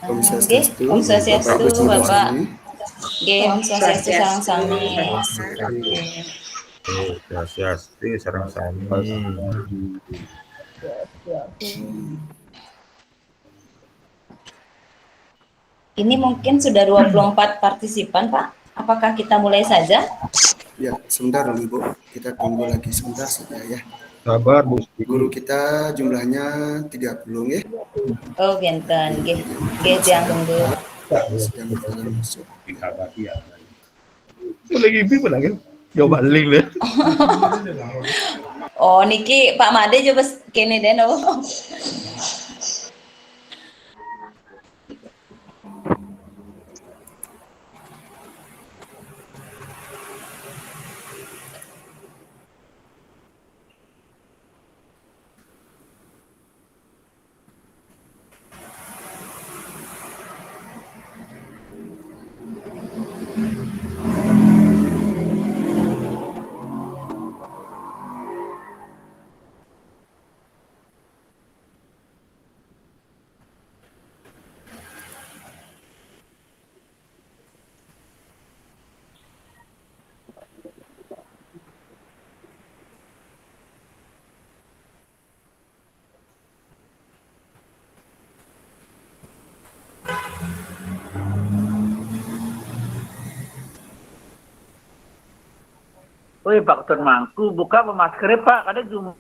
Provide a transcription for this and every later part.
Om Nggih, Swastiastu, Om Bapak Swastiastu, Ibu semua di Bapak. sini. Nggih, Om Swastiastu sareng sami. Swastiastu sareng sami. Ini mungkin sudah 24 partisipan, Pak. Apakah kita mulai saja? Ya, sebentar Ibu. Kita tunggu lagi sebentar saja ya. Sabar Bu. Guru kita jumlahnya 30 ya. Oh, benten. Nggih. Nggih, tiang tunggu. Sedang berjalan masuk. Lagi pipi lagi. Coba link deh. Oh, niki Pak Made coba kene den oh. Woi Pak Ketua Mangku, buka masker Pak, ada Zoom.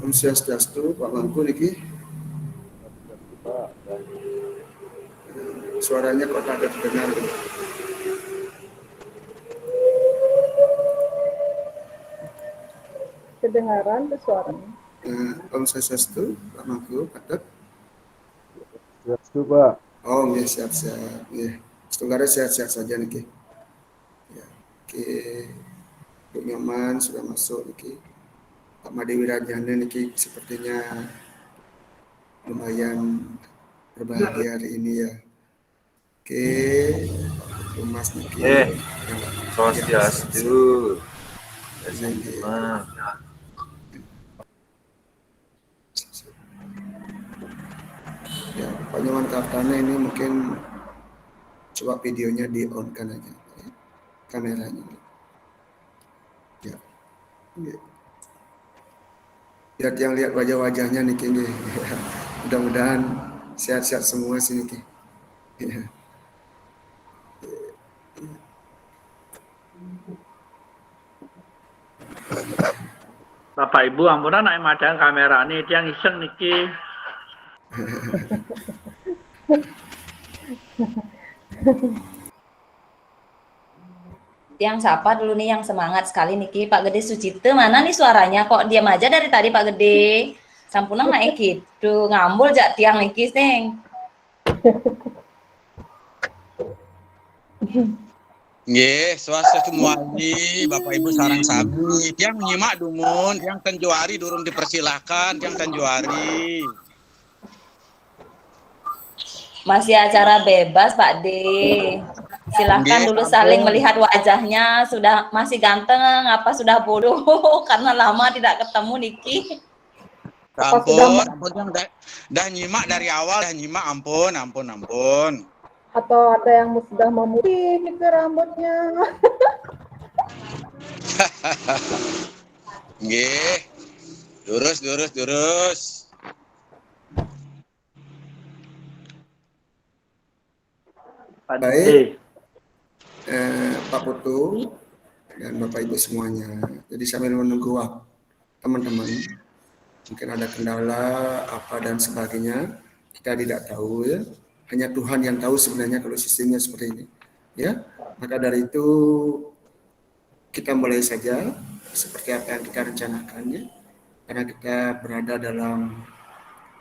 Om Swastiastu, Pak Mangku niki. Suaranya kok ada terdengar. Kedengaran tuh suaranya. Om Swastiastu, Pak Mangku, Pak. Swastiastu Pak. Oh, ya siap-siap. Ya. Setengahnya sehat-sehat saja niki. Ya. Oke. Untuk nyaman sudah masuk niki. Pak Made Wirajana niki sepertinya lumayan berbahagia hari ini ya. Oke, Mas niki. Swastiastu. Ya, Pak Nyoman Kartana ini mungkin coba videonya di on kan aja, ya. Kameranya. Ya. Ya. Biar yang lihat wajah-wajahnya nih kini. Mudah-mudahan sehat-sehat semua sih nih. Ya. Bapak Ibu, ampunan naik madang kamera ini, dia iseng niki. Yang sapa dulu nih yang semangat sekali niki Pak Gede Sucipto, mana nih suaranya kok diam aja dari tadi Pak Gede. Sampuna naik gitu, ngambul jak tiang niki sing. Nggih, swastiastu muali, Bapak Ibu sarang sami. Yang nyimak dumun, yang tenjuari durung dipersilahkan, yang tenjuari. Masih acara bebas Pak D. Silahkan Nggih, dulu ampun. saling melihat wajahnya, sudah masih ganteng apa sudah bodoh karena lama tidak ketemu niki. Ampun, yang dah nyimak dari awal, dah nyimak, ampun. Atau ada yang sudah memutih ke rambutnya. Nggih. Lurus. Baik, Pak Putu dan Bapak Ibu semuanya. Jadi sambil menunggu waktu teman-teman, mungkin ada kendala apa dan sebagainya, kita tidak tahu ya. Hanya Tuhan yang tahu sebenarnya kalau sistemnya seperti ini. Ya, maka dari itu kita mulai saja seperti apa yang kita rencanakan ya. Karena kita berada dalam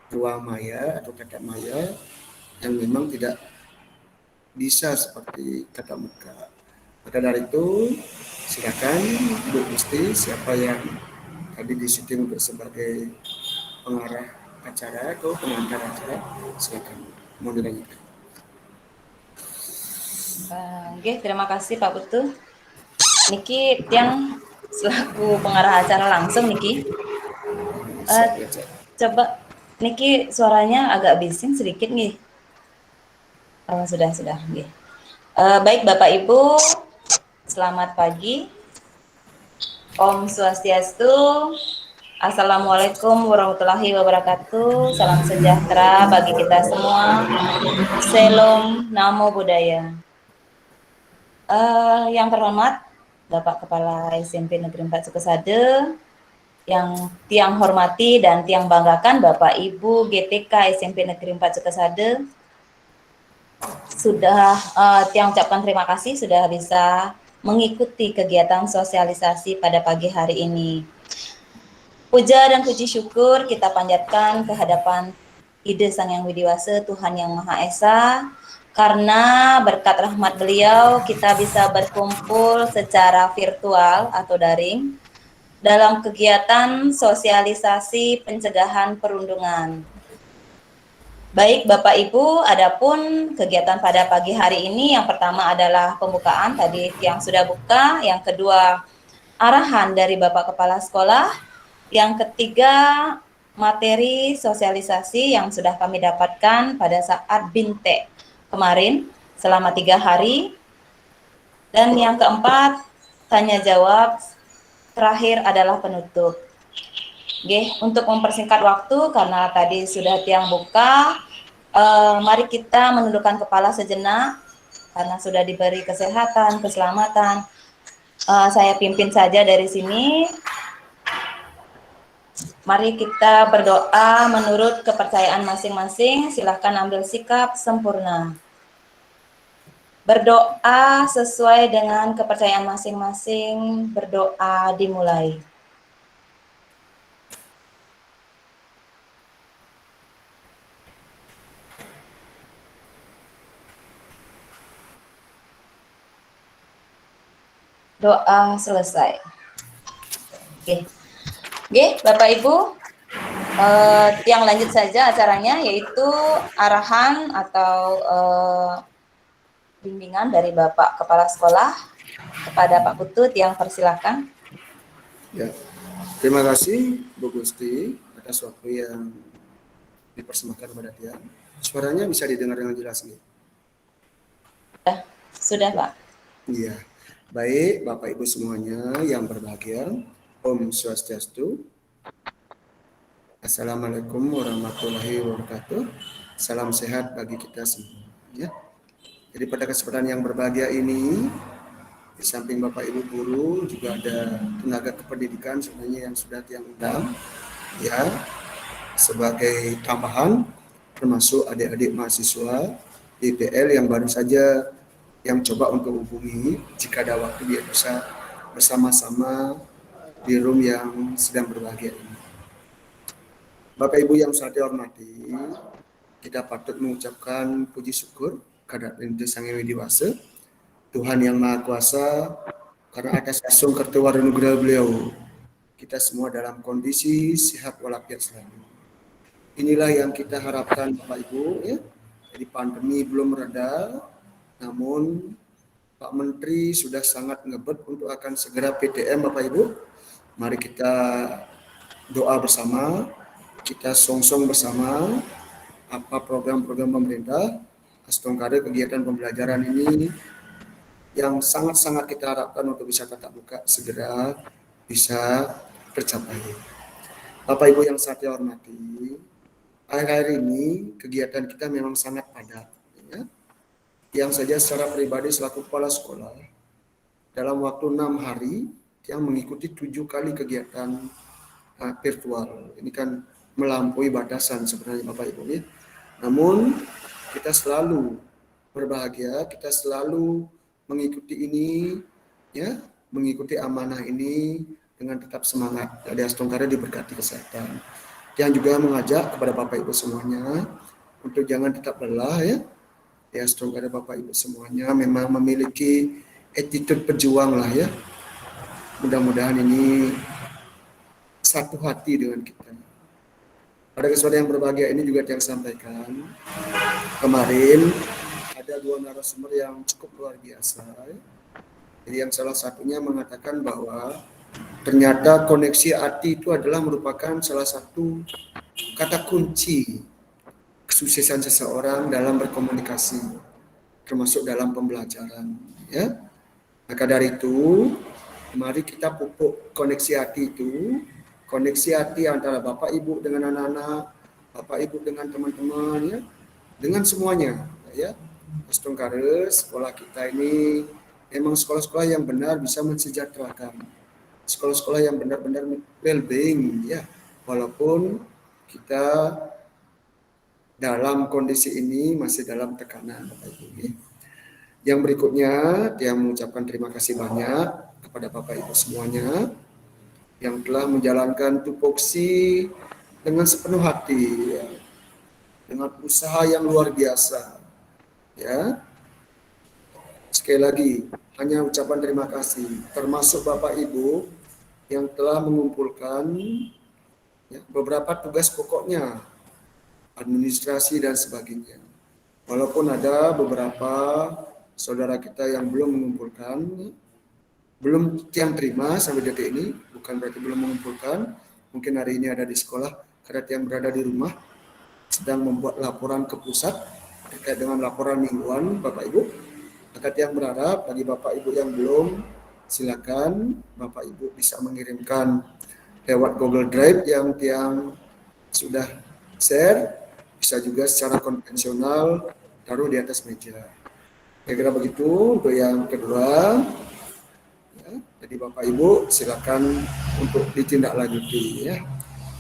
ruang maya atau tatap maya yang memang tidak bisa seperti tatap muka. Maka dari itu silakan Bu Gusti, siapa yang tadi disiting sebagai pengarah acara atau pengantar acara, silakan mau dilanjutkan. Oke, terima kasih Pak Putu. Niki yang selaku pengarah acara langsung Niki. Coba Niki suaranya agak bising sedikit nih. Oh, sudah. Nggih. Baik Bapak Ibu, selamat pagi. Om Swastiastu. Assalamualaikum warahmatullahi wabarakatuh. Salam sejahtera bagi kita semua. Salam Namo Buddhaya. Yang terhormat Bapak Kepala SMP Negeri 4 Sukesade, yang tiang hormati dan tiang banggakan Bapak Ibu GTK SMP Negeri 4 Sukesade, sudah tiang ucapkan terima kasih sudah bisa mengikuti kegiatan sosialisasi pada pagi hari ini. Puja dan puji syukur kita panjatkan ke hadapan Ide Sang Yang Widiwasa, Tuhan Yang Maha Esa, karena berkat rahmat beliau kita bisa berkumpul secara virtual atau daring dalam kegiatan sosialisasi pencegahan perundungan. Baik Bapak Ibu, adapun kegiatan pada pagi hari ini yang pertama adalah pembukaan, tadi yang sudah buka, yang kedua arahan dari Bapak Kepala Sekolah, yang ketiga materi sosialisasi yang sudah kami dapatkan pada saat BINTE kemarin selama 3 hari, dan yang keempat tanya jawab, terakhir adalah penutup. Oke, untuk mempersingkat waktu karena tadi sudah tiang buka, mari kita menundukkan kepala sejenak karena sudah diberi kesehatan, keselamatan. Saya pimpin saja dari sini. Mari kita berdoa menurut kepercayaan masing-masing. Silahkan ambil sikap sempurna. Berdoa sesuai dengan kepercayaan masing-masing. Berdoa dimulai. Doa selesai. Oke. Oke, Bapak Ibu, yang lanjut saja acaranya yaitu arahan atau bimbingan dari Bapak Kepala Sekolah kepada Pak Putut yang persilakan. Ya, terima kasih Bu Gusti atas waktu yang dipersembahkan kepada dia. Suaranya bisa didengar dengan jelas nih. Sudah Pak. Iya, baik Bapak Ibu semuanya yang berbahagia. Om Swastiastu. Assalamualaikum warahmatullahi wabarakatuh. Salam sehat bagi kita semua. Ya. Jadi pada kesempatan yang berbahagia ini, di samping Bapak Ibu guru juga ada tenaga kependidikan sebenarnya yang sudah tiang undang, ya, sebagai tambahan, termasuk adik-adik mahasiswa IPL yang baru saja yang coba untuk hubungi jika ada waktu dia bisa bersama-sama di room yang sedang berbahagia ini. Bapak Ibu yang saya hormati, kita patut mengucapkan puji syukur kepada Ide Sang Yang Widiwasa, Tuhan Yang Maha Kuasa, karena atas asung kertawarunugraha beliau, kita semua dalam kondisi sehat walafiat selalu. Inilah yang kita harapkan Bapak Ibu, ya. Jadi pandemi belum reda, namun Pak Menteri sudah sangat ngebet untuk akan segera PTM Bapak Ibu. Mari kita doa bersama, kita song-song bersama apa program-program pemerintah, astongkade kegiatan pembelajaran ini yang sangat-sangat kita harapkan untuk bisa tatap muka segera bisa tercapai. Bapak Ibu yang saya hormati, akhir-akhir ini kegiatan kita memang sangat padat. Ya. Yang saja secara pribadi selaku kepala sekolah, dalam waktu 6 hari, yang mengikuti 7 kali kegiatan virtual. Ini kan melampaui batasan sebenarnya Bapak Ibu. Ya. Namun kita selalu berbahagia, kita selalu mengikuti ini, ya, mengikuti amanah ini dengan tetap semangat. Dari Astongkare diberkati kesehatan. Yang juga mengajak kepada Bapak Ibu semuanya untuk jangan tetap lelah, ya. Di Astongkare Bapak Ibu semuanya memang memiliki attitude pejuang lah, ya. Mudah-mudahan ini satu hati dengan kita. Pada kesempatan yang berbahagia ini juga yang sampaikan kemarin ada dua narasumber yang cukup luar biasa. Jadi yang salah satunya mengatakan bahwa ternyata koneksi hati itu adalah merupakan salah satu kata kunci kesuksesan seseorang dalam berkomunikasi, termasuk dalam pembelajaran. Ya, maka dari itu, mari kita pupuk koneksi hati itu, koneksi hati antara Bapak Ibu dengan anak-anak, Bapak Ibu dengan teman-teman, ya, dengan semuanya. Ya, Astungkare, sekolah kita ini memang sekolah-sekolah yang benar bisa mensejahterakan, sekolah-sekolah yang benar-benar well-being, ya, walaupun kita dalam kondisi ini masih dalam tekanan, Bapak Ibu. Ya. Yang berikutnya, dia mengucapkan terima kasih banyak kepada Bapak Ibu semuanya yang telah menjalankan tupoksi dengan sepenuh hati, ya, dengan usaha yang luar biasa. Ya, sekali lagi, hanya ucapan terima kasih, termasuk Bapak Ibu yang telah mengumpulkan, ya, beberapa tugas pokoknya, administrasi dan sebagainya. Walaupun ada beberapa saudara kita yang belum mengumpulkan, belum yang terima sampai detik ini, bukan berarti belum mengumpulkan, mungkin hari ini ada di sekolah, karena yang berada di rumah sedang membuat laporan ke pusat terkait dengan laporan mingguan, Bapak Ibu. Maka yang berharap bagi Bapak Ibu yang belum, silakan Bapak Ibu bisa mengirimkan lewat Google Drive yang sudah share, bisa juga secara konvensional taruh di atas meja. Kira-kira begitu. Untuk yang kedua, ya, jadi Bapak Ibu silakan untuk ditindaklanjuti. Ya.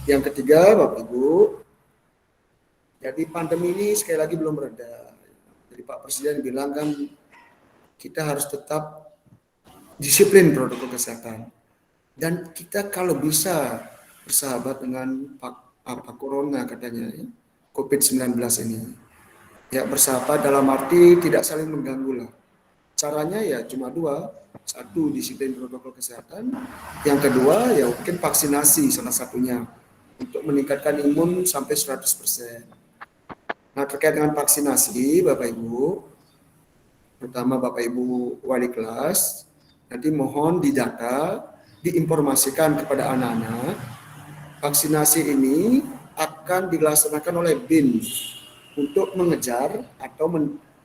Yang ketiga, Bapak Ibu, jadi pandemi ini sekali lagi belum reda. Jadi Pak Presiden bilang kan kita harus tetap disiplin protokol kesehatan. Dan kita kalau bisa bersahabat dengan corona katanya, ya, COVID-19 ini. Ya, bersahabat dalam arti tidak saling mengganggu lah. Caranya ya cuma dua. Satu, disiplin protokol kesehatan. Yang kedua, ya mungkin vaksinasi salah satunya untuk meningkatkan imun sampai 100%. Nah, terkait dengan vaksinasi, Bapak Ibu, terutama Bapak Ibu wali kelas, nanti mohon didata, diinformasikan kepada anak-anak, vaksinasi ini akan dilaksanakan oleh BIN untuk mengejar atau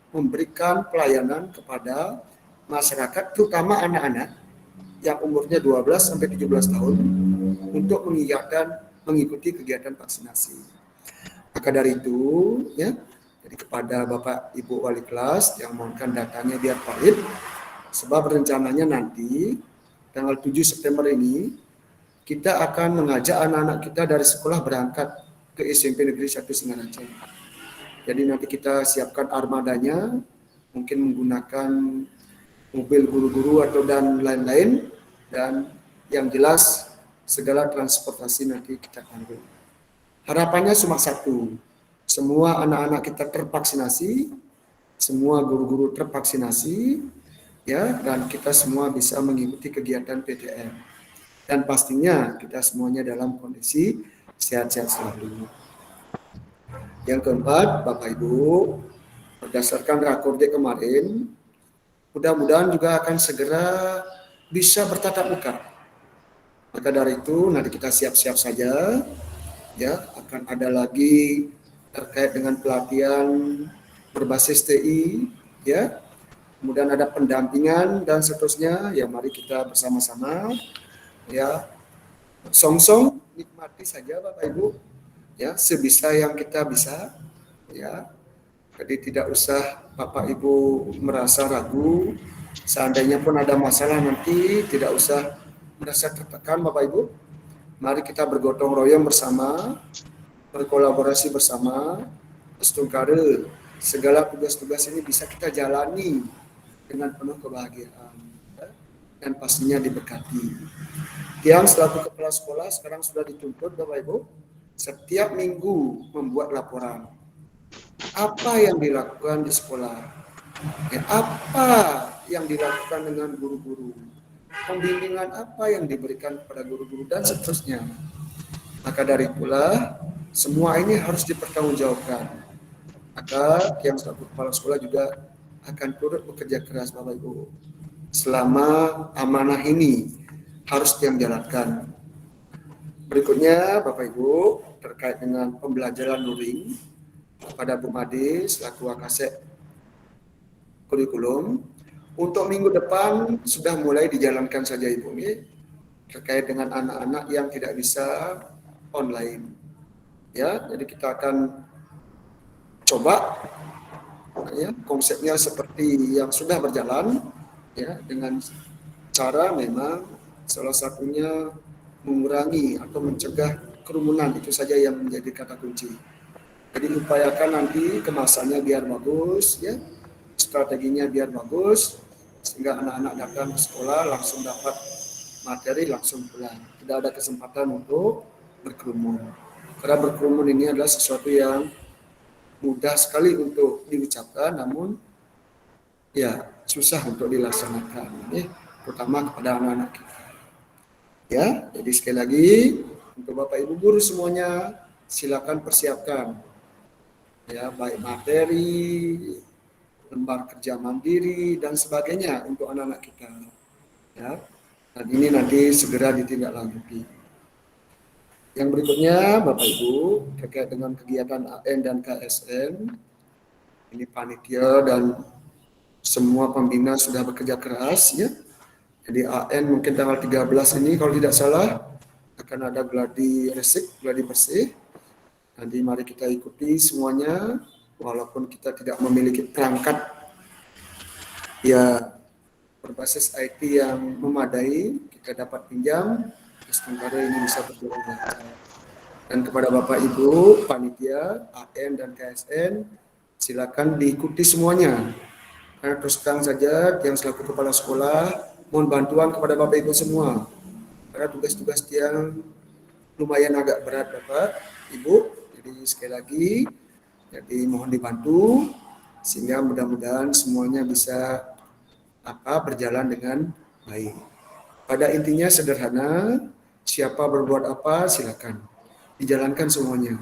memberikan pelayanan kepada masyarakat, terutama anak-anak yang umurnya 12 sampai 17 tahun untuk mengikuti kegiatan vaksinasi. Maka dari itu, ya, jadi kepada Bapak Ibu wali kelas yang mohonkan datanya biar valid, sebab rencananya nanti tanggal 7 September ini kita akan mengajak anak-anak kita dari sekolah berangkat ke SMP Negeri 1 Singaraja. Jadi nanti kita siapkan armadanya, mungkin menggunakan mobil guru-guru atau dan lain-lain, dan yang jelas segala transportasi nanti kita tanggung. Harapannya cuma satu, semua anak-anak kita tervaksinasi, semua guru-guru tervaksinasi, ya, dan kita semua bisa mengikuti kegiatan PTM. Dan pastinya kita semuanya dalam kondisi sehat-sehat selalu. Yang keempat, Bapak Ibu, berdasarkan rakorda kemarin, mudah-mudahan juga akan segera bisa bertatap muka. Maka dari itu nanti kita siap-siap saja. Ya, akan ada lagi terkait dengan pelatihan berbasis TI, ya. Kemudian ada pendampingan dan seterusnya. Ya, mari kita bersama-sama, ya, song-song nikmati saja Bapak Ibu, ya, sebisa yang kita bisa, ya. Jadi tidak usah Bapak Ibu merasa ragu. Seandainya pun ada masalah nanti tidak usah merasa tertekan Bapak Ibu. Mari kita bergotong royong bersama, berkolaborasi bersama, Astungkare, segala tugas-tugas ini bisa kita jalani dengan penuh kebahagiaan, ya, dan pastinya diberkati. Yang selaku kepala sekolah sekarang sudah dituntut Bapak Ibu, setiap minggu membuat laporan. Apa yang dilakukan di sekolah? Ya, apa yang dilakukan dengan guru-guru? Pembimbingan apa yang diberikan kepada guru-guru dan seterusnya. Maka dari itulah semua ini harus dipertanggungjawabkan. Maka yang selaku kepala sekolah juga akan turut bekerja keras Bapak Ibu. Selama amanah ini harus yang jalankan. Berikutnya Bapak Ibu terkait dengan pembelajaran luring kepada Bu Made selaku Wakasek kurikulum. Untuk minggu depan sudah mulai dijalankan saja Ibu ini terkait dengan anak-anak yang tidak bisa online. Ya, jadi kita akan coba ya konsepnya seperti yang sudah berjalan ya dengan cara memang salah satunya mengurangi atau mencegah kerumunan, itu saja yang menjadi kata kunci. Jadi upayakan nanti kemasannya biar bagus ya, strateginya biar bagus sehingga anak-anak datang ke sekolah langsung dapat materi langsung pulang. Tidak ada kesempatan untuk berkerumun. Karena berkerumun ini adalah sesuatu yang mudah sekali untuk diucapkan, namun ya susah untuk dilaksanakan, ya, terutama kepada anak-anak kita. Ya, jadi sekali lagi untuk Bapak Ibu guru semuanya silakan persiapkan, ya baik materi, lembar kerja mandiri dan sebagainya untuk anak-anak kita. Ya, dan ini nanti segera ditindaklanjuti. Yang berikutnya Bapak Ibu terkait dengan kegiatan AN dan KSN, ini panitia dan semua pembina sudah bekerja keras ya. Jadi AN mungkin tanggal 13 ini kalau tidak salah akan ada gladi resik, gladi bersih. Nanti mari kita ikuti semuanya walaupun kita tidak memiliki perangkat ya berbasis IT yang memadai, kita dapat pinjam sementara ini bisa berjalan lancar. Dan kepada Bapak Ibu panitia AN dan KSN silakan diikuti semuanya. Karena terus terang saja yang selaku kepala sekolah mohon bantuan kepada Bapak Ibu semua. Karena tugas-tugas yang lumayan agak berat Bapak Ibu. Jadi sekali lagi jadi mohon dibantu sehingga mudah-mudahan semuanya bisa berjalan dengan baik. Pada intinya sederhana, siapa berbuat apa silakan dijalankan semuanya.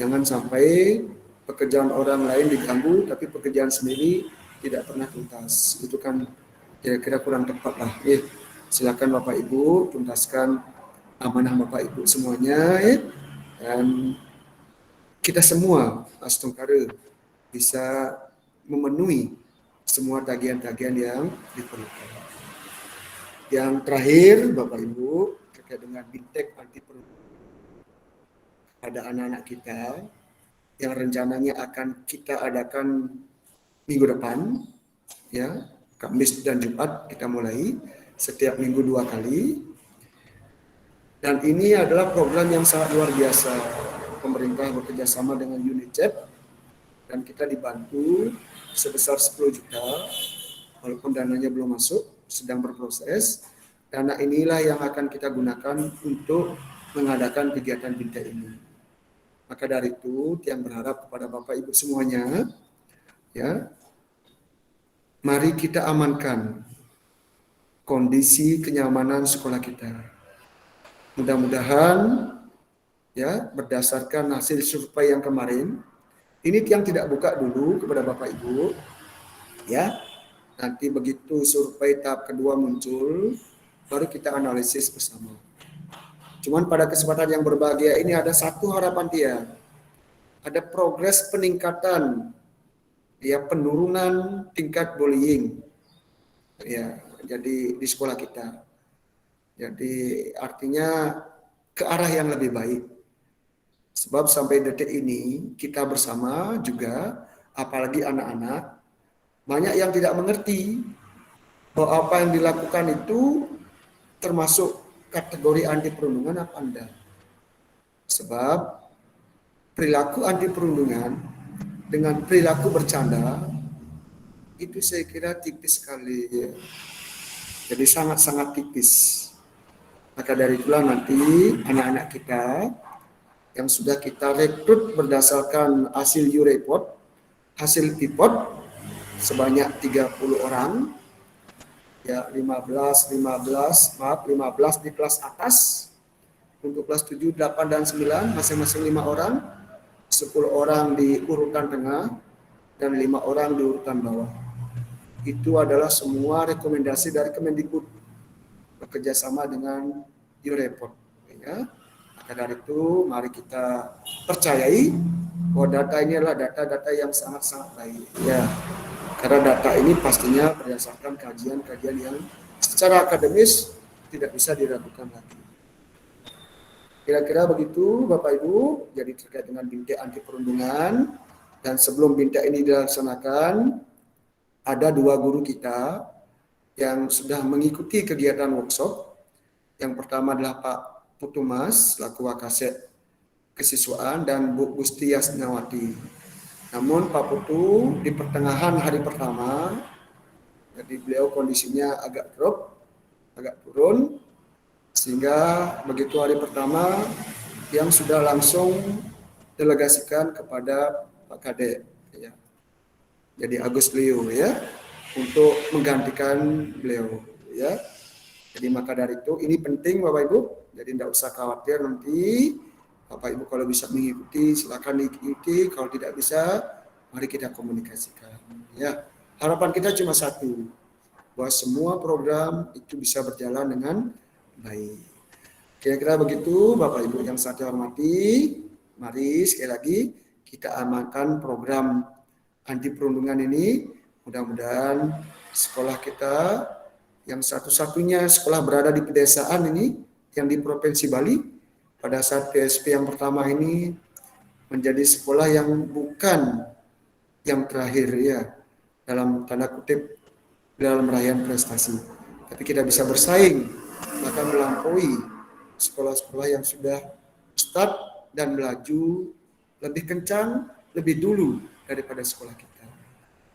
Jangan sampai pekerjaan orang lain diganggu tapi pekerjaan sendiri tidak pernah tuntas. Itu kan kira-kira kurang tepat lah. Silakan Bapak Ibu tuntaskan amanah Bapak Ibu semuanya ya. Dan kita semua Astungkara bisa memenuhi semua tagihan-tagihan yang diperlukan. Yang terakhir Bapak Ibu terkait dengan bintek anti perundungan pada anak-anak kita yang rencananya akan kita adakan minggu depan ya, Kamis dan Jumat kita mulai setiap minggu 2 kali. Dan ini adalah program yang sangat luar biasa. Pemerintah bekerja sama dengan UNICEF dan kita dibantu sebesar 10 juta walaupun dananya belum masuk, sedang berproses. Dana inilah yang akan kita gunakan untuk mengadakan kegiatan bintek ini. Maka dari itu, Tiang berharap kepada Bapak Ibu semuanya, ya, mari kita amankan kondisi kenyamanan sekolah kita. Mudah-mudahan ya berdasarkan hasil survei yang kemarin, ini Tiang tidak buka dulu kepada Bapak Ibu, ya. Nanti begitu survei tahap kedua muncul, baru kita analisis bersama. Cuman pada kesempatan yang berbahagia ini ada satu harapan Tiang, ada progres peningkatan, ya penurunan tingkat bullying, ya. Jadi di sekolah kita, jadi artinya ke arah yang lebih baik. Sebab sampai detik ini kita bersama juga, apalagi anak-anak, banyak yang tidak mengerti bahwa apa yang dilakukan itu termasuk kategori anti perundungan apa enggak. Sebab perilaku anti perundungan dengan perilaku bercanda itu saya kira tipis sekali. Ya. Jadi sangat-sangat tipis. Maka dari itulah nanti anak-anak kita yang sudah kita rekrut berdasarkan hasil U-Report, hasil PIPOT sebanyak 30 orang, ya 15 di kelas atas, untuk kelas 7, 8, dan 9 masing-masing 5 orang, 10 orang di urutan tengah, dan 5 orang di urutan bawah. itu adalah semua rekomendasi dari Kemendikbud bekerja sama dengan Eureport. Ya. Maka dari itu mari kita percayai bahwa data ini adalah data-data yang sangat-sangat baik. Ya. Karena data ini pastinya berdasarkan kajian-kajian yang secara akademis tidak bisa diragukan lagi. Kira-kira begitu Bapak Ibu, jadi terkait dengan bintek anti perundungan. Dan sebelum bintek ini dilaksanakan, ada 2 guru kita yang sudah mengikuti kegiatan workshop. Yang pertama adalah Pak Putu Mas, selaku Wakasek Kesiswaan, dan Bu Gusti Yasnawati. Namun Pak Putu di pertengahan hari pertama, jadi beliau kondisinya agak drop, agak turun, sehingga begitu hari pertama yang sudah langsung delegasikan kepada Pak Kadek, ya. Jadi Agus Leo, ya, untuk menggantikan beliau, ya. Jadi maka dari itu ini penting Bapak Ibu, jadi tidak usah khawatir nanti. Bapak Ibu kalau bisa mengikuti silakan diikuti, kalau tidak bisa mari kita komunikasikan. Ya, harapan kita cuma satu, bahwa semua program itu bisa berjalan dengan baik. Kira-kira begitu Bapak Ibu yang saya hormati, mari sekali lagi kita amankan program anti perundungan ini. Mudah-mudahan sekolah kita yang satu-satunya sekolah berada di pedesaan ini yang di Provinsi Bali pada saat PSP yang pertama ini menjadi sekolah yang bukan yang terakhir, ya, dalam tanda kutip dalam raihan prestasi, tapi kita bisa bersaing bahkan melampaui sekolah-sekolah yang sudah start dan melaju lebih kencang, lebih dulu daripada sekolah kita.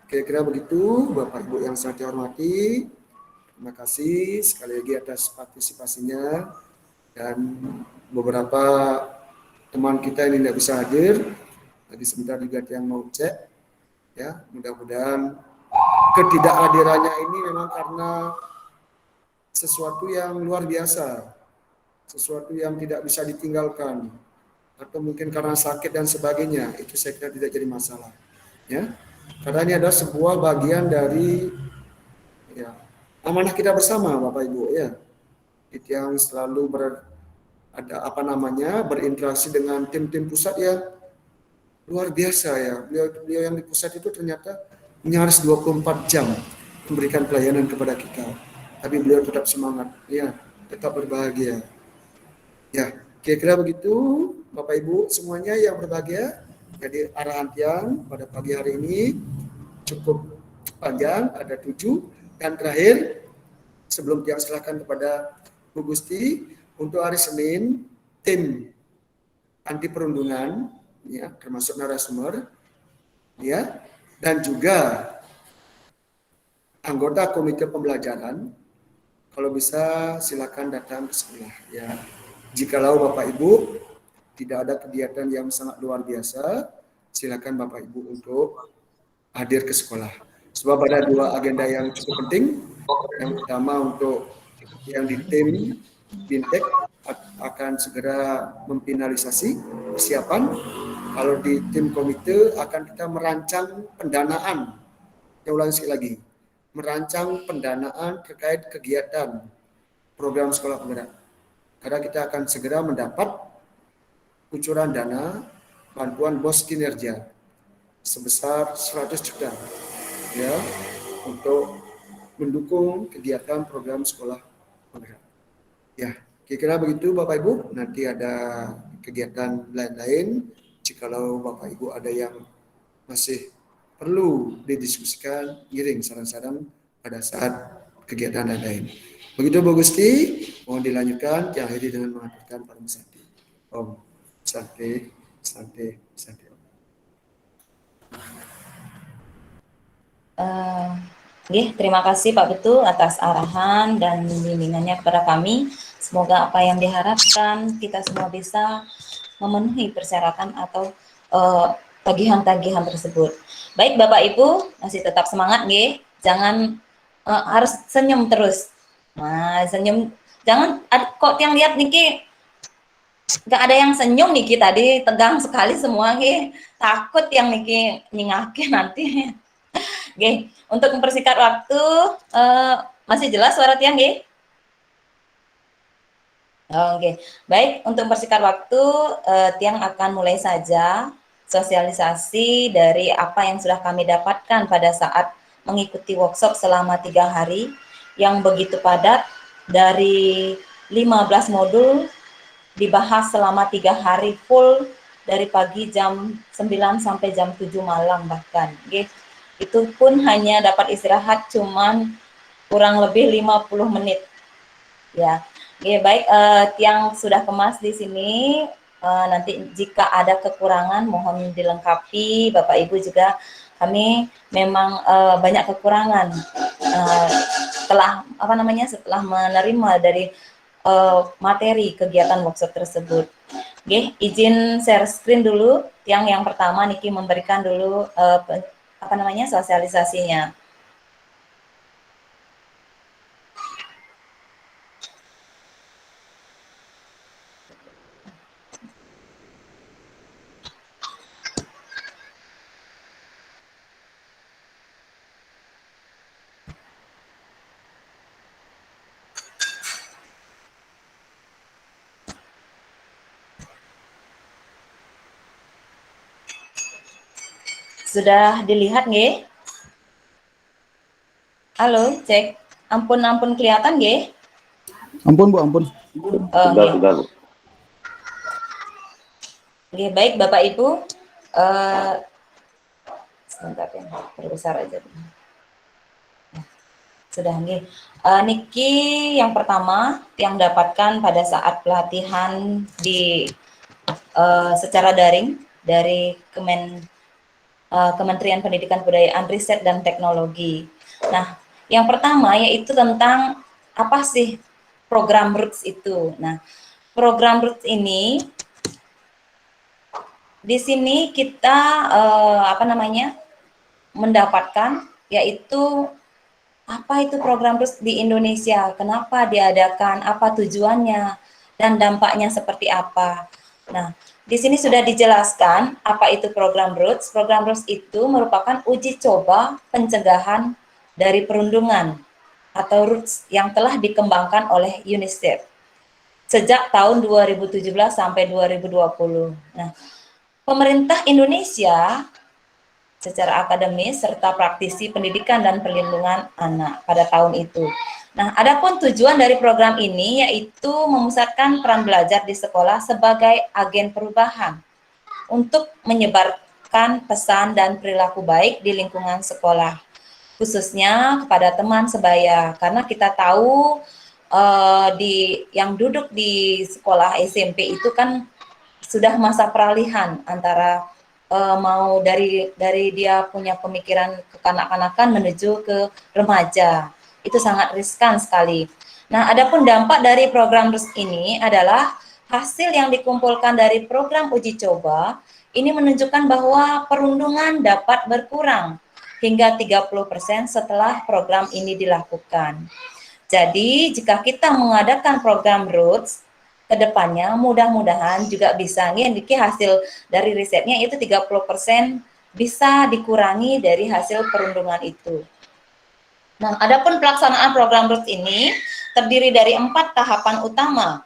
Kira-kira begitu Bapak Ibu yang saya hormati. Terima kasih sekali lagi atas partisipasinya, dan beberapa teman kita ini tidak bisa hadir. Tadi sebentar juga yang mau cek, ya, mudah-mudahan ketidakhadirannya ini memang karena sesuatu yang luar biasa, sesuatu yang tidak bisa ditinggalkan, atau mungkin karena sakit dan sebagainya. Itu saya kira tidak jadi masalah, ya, karena ini adalah sebuah bagian dari, ya, amanah kita bersama Bapak Ibu, ya, itu yang selalu berinteraksi dengan tim-tim pusat yang luar biasa, ya. Beliau yang di pusat itu ternyata nyaris 24 jam memberikan pelayanan kepada kita, tapi beliau tetap semangat, ya, tetap berbahagia. Ya, kira-kira begitu Bapak Ibu semuanya yang berbahagia. Jadi arahan Tiang pada pagi hari ini cukup panjang, ada 7. Dan terakhir, sebelum Tiang serahkan kepada Bu Gusti, untuk hari Senin, tim anti perundungan, ya, termasuk narasumber, ya, dan juga anggota komite pembelajaran, kalau bisa silakan datang ke sekolah, ya. Jikalau Bapak Ibu tidak ada kegiatan yang sangat luar biasa, silakan Bapak Ibu untuk hadir ke sekolah. Sebab ada 2 agenda yang cukup penting. Yang pertama untuk yang di tim Bintek akan segera memfinalisasi persiapan. Kalau di tim komite akan kita merancang pendanaan. Saya ulangi sekali lagi, merancang pendanaan terkait kegiatan program sekolah penggerak. Karena kita akan segera mendapat kucuran dana bantuan BOS kinerja sebesar 100 juta, ya, untuk mendukung kegiatan program sekolah penggerak. Ya, kira-kira begitu Bapak Ibu. Nanti ada kegiatan lain-lain. Jikalau Bapak Ibu ada yang masih perlu didiskusikan, giring saran-saran pada saat kegiatan lain. Begitu Bu Gusti, mohon dilanjutkan, diakhiri dengan mengaturkan Param Santi. Om Santi, Santi, Santi. Terima kasih Pak Betul atas arahan dan bimbingannya kepada kami. Semoga apa yang diharapkan kita semua bisa memenuhi persyaratan atau tagihan-tagihan tersebut. Baik Bapak Ibu, masih tetap semangat nggih. Jangan harus senyum terus. Nah, senyum jangan kok yang lihat niki nggak ada yang senyum niki tadi, tegang sekali semua nggih. Takut yang niki nyingake nanti. Oke, untuk mempersingkat waktu, masih jelas suara Tiang, nggih? Oke, baik. Untuk mempersingkat waktu, Tiang akan mulai saja sosialisasi dari apa yang sudah kami dapatkan pada saat mengikuti workshop selama 3 hari yang begitu padat. Dari 15 modul dibahas selama 3 hari full dari pagi jam 9 sampai jam 7 malam bahkan. Oke. Itu pun hanya dapat istirahat cuman kurang lebih 50 menit. Ya. Oke, baik, yang sudah kemas di sini, nanti jika ada kekurangan mohon dilengkapi. Bapak Ibu juga kami memang banyak kekurangan setelah setelah menerima dari materi kegiatan workshop tersebut. Oke, izin share screen dulu. Yang pertama Niki memberikan dulu sosialisasinya. Sudah dilihat nggih? Halo, cek. Ampun kelihatan nggih? Ampun Bu, ampun. Sudah. Oke, baik Bapak Ibu. Sebentar ya, perbesar aja. Sudah nggih. Niki yang pertama yang dapatkan pada saat pelatihan di secara daring dari Kementerian Pendidikan Kebudayaan Riset dan Teknologi. Nah, yang pertama yaitu tentang apa sih program Roots itu. Nah, program Roots ini di sini kita mendapatkan yaitu apa itu program Roots di Indonesia, kenapa diadakan, apa tujuannya, dan dampaknya seperti apa. Nah, di sini sudah dijelaskan apa itu program Roots. Program Roots itu merupakan uji coba pencegahan dari perundungan atau Roots yang telah dikembangkan oleh UNICEF sejak tahun 2017 sampai 2020. Nah, pemerintah Indonesia secara akademis serta praktisi pendidikan dan perlindungan anak pada tahun itu. Nah, adapun tujuan dari program ini yaitu memusatkan peran belajar di sekolah sebagai agen perubahan untuk menyebarkan pesan dan perilaku baik di lingkungan sekolah, khususnya kepada teman sebaya, karena kita tahu yang duduk di sekolah SMP itu kan sudah masa peralihan antara mau dari dia punya pemikiran kekanak-kanakan menuju ke remaja. Itu sangat riskan sekali. Nah, adapun dampak dari program Roots ini adalah hasil yang dikumpulkan dari program uji coba ini menunjukkan bahwa perundungan dapat berkurang hingga 30% setelah program ini dilakukan. Jadi, jika kita mengadakan program Roots, kedepannya mudah-mudahan juga bisa Niki hasil dari risetnya itu 30% bisa dikurangi dari hasil perundungan itu. Nah, adapun pelaksanaan program Roots ini terdiri dari 4 tahapan utama.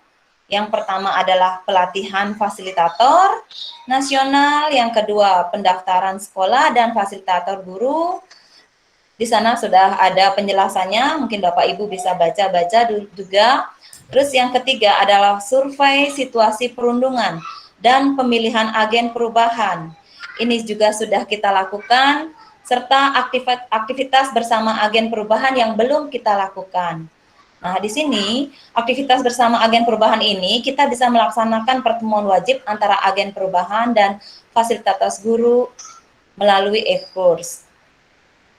Yang pertama adalah pelatihan fasilitator nasional, yang kedua pendaftaran sekolah dan fasilitator guru. Di sana sudah ada penjelasannya, mungkin Bapak Ibu bisa baca-baca juga. Terus yang ketiga adalah survei situasi perundungan dan pemilihan agen perubahan. Ini juga sudah kita lakukan, serta aktivitas bersama agen perubahan yang belum kita lakukan. Nah, di sini aktivitas bersama agen perubahan ini kita bisa melaksanakan pertemuan wajib antara agen perubahan dan fasilitator guru melalui e-course.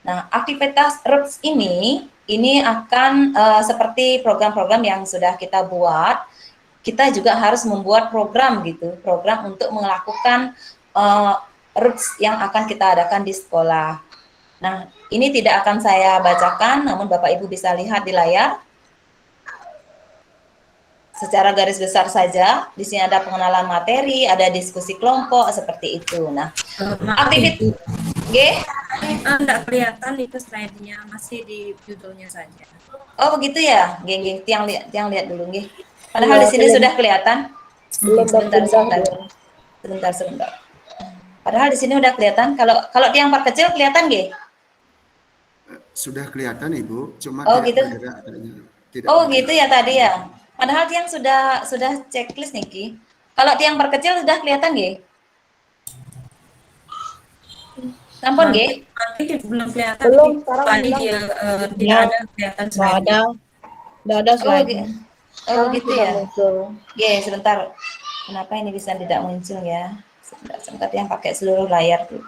Nah, aktivitas Roots ini akan seperti program-program yang sudah kita buat, kita juga harus membuat program program untuk melakukan Roots yang akan kita adakan di sekolah. Nah, ini tidak akan saya bacakan, namun Bapak Ibu bisa lihat di layar. Secara garis besar saja, di sini ada pengenalan materi, ada diskusi kelompok seperti itu. Nah, aktivitas Enggak kelihatan itu slide-nya, masih di judulnya saja. Oh begitu ya, geng, tiang lihat dulu, geng. Padahal Iya, di sini belum- sudah kelihatan. belum Sebentar, berpindah sebentar, dia. sebentar. Padahal di sini udah kelihatan. Kalau tiang perkecil kelihatan, geng? Sudah kelihatan Ibu, cuma Oh tidak gitu. bergerak katanya. Tidak Oh bergerak. gitu ya tadi ya. Padahal tiang sudah checklist nih, Ki. Kalau tiang perkecil sudah kelihatan, geng? Sampun, geng? Nanti belum kelihatan. Belum, sekarang Tadi hilang. dia tidak ada kelihatan Nggak slide. ada, nggak ada Oh, slide-nya. oh Sekarang gitu sudah ya. muncul. Oke, sebentar. Kenapa ini bisa tidak muncul ya? Sebentar yang pakai seluruh layar tuh.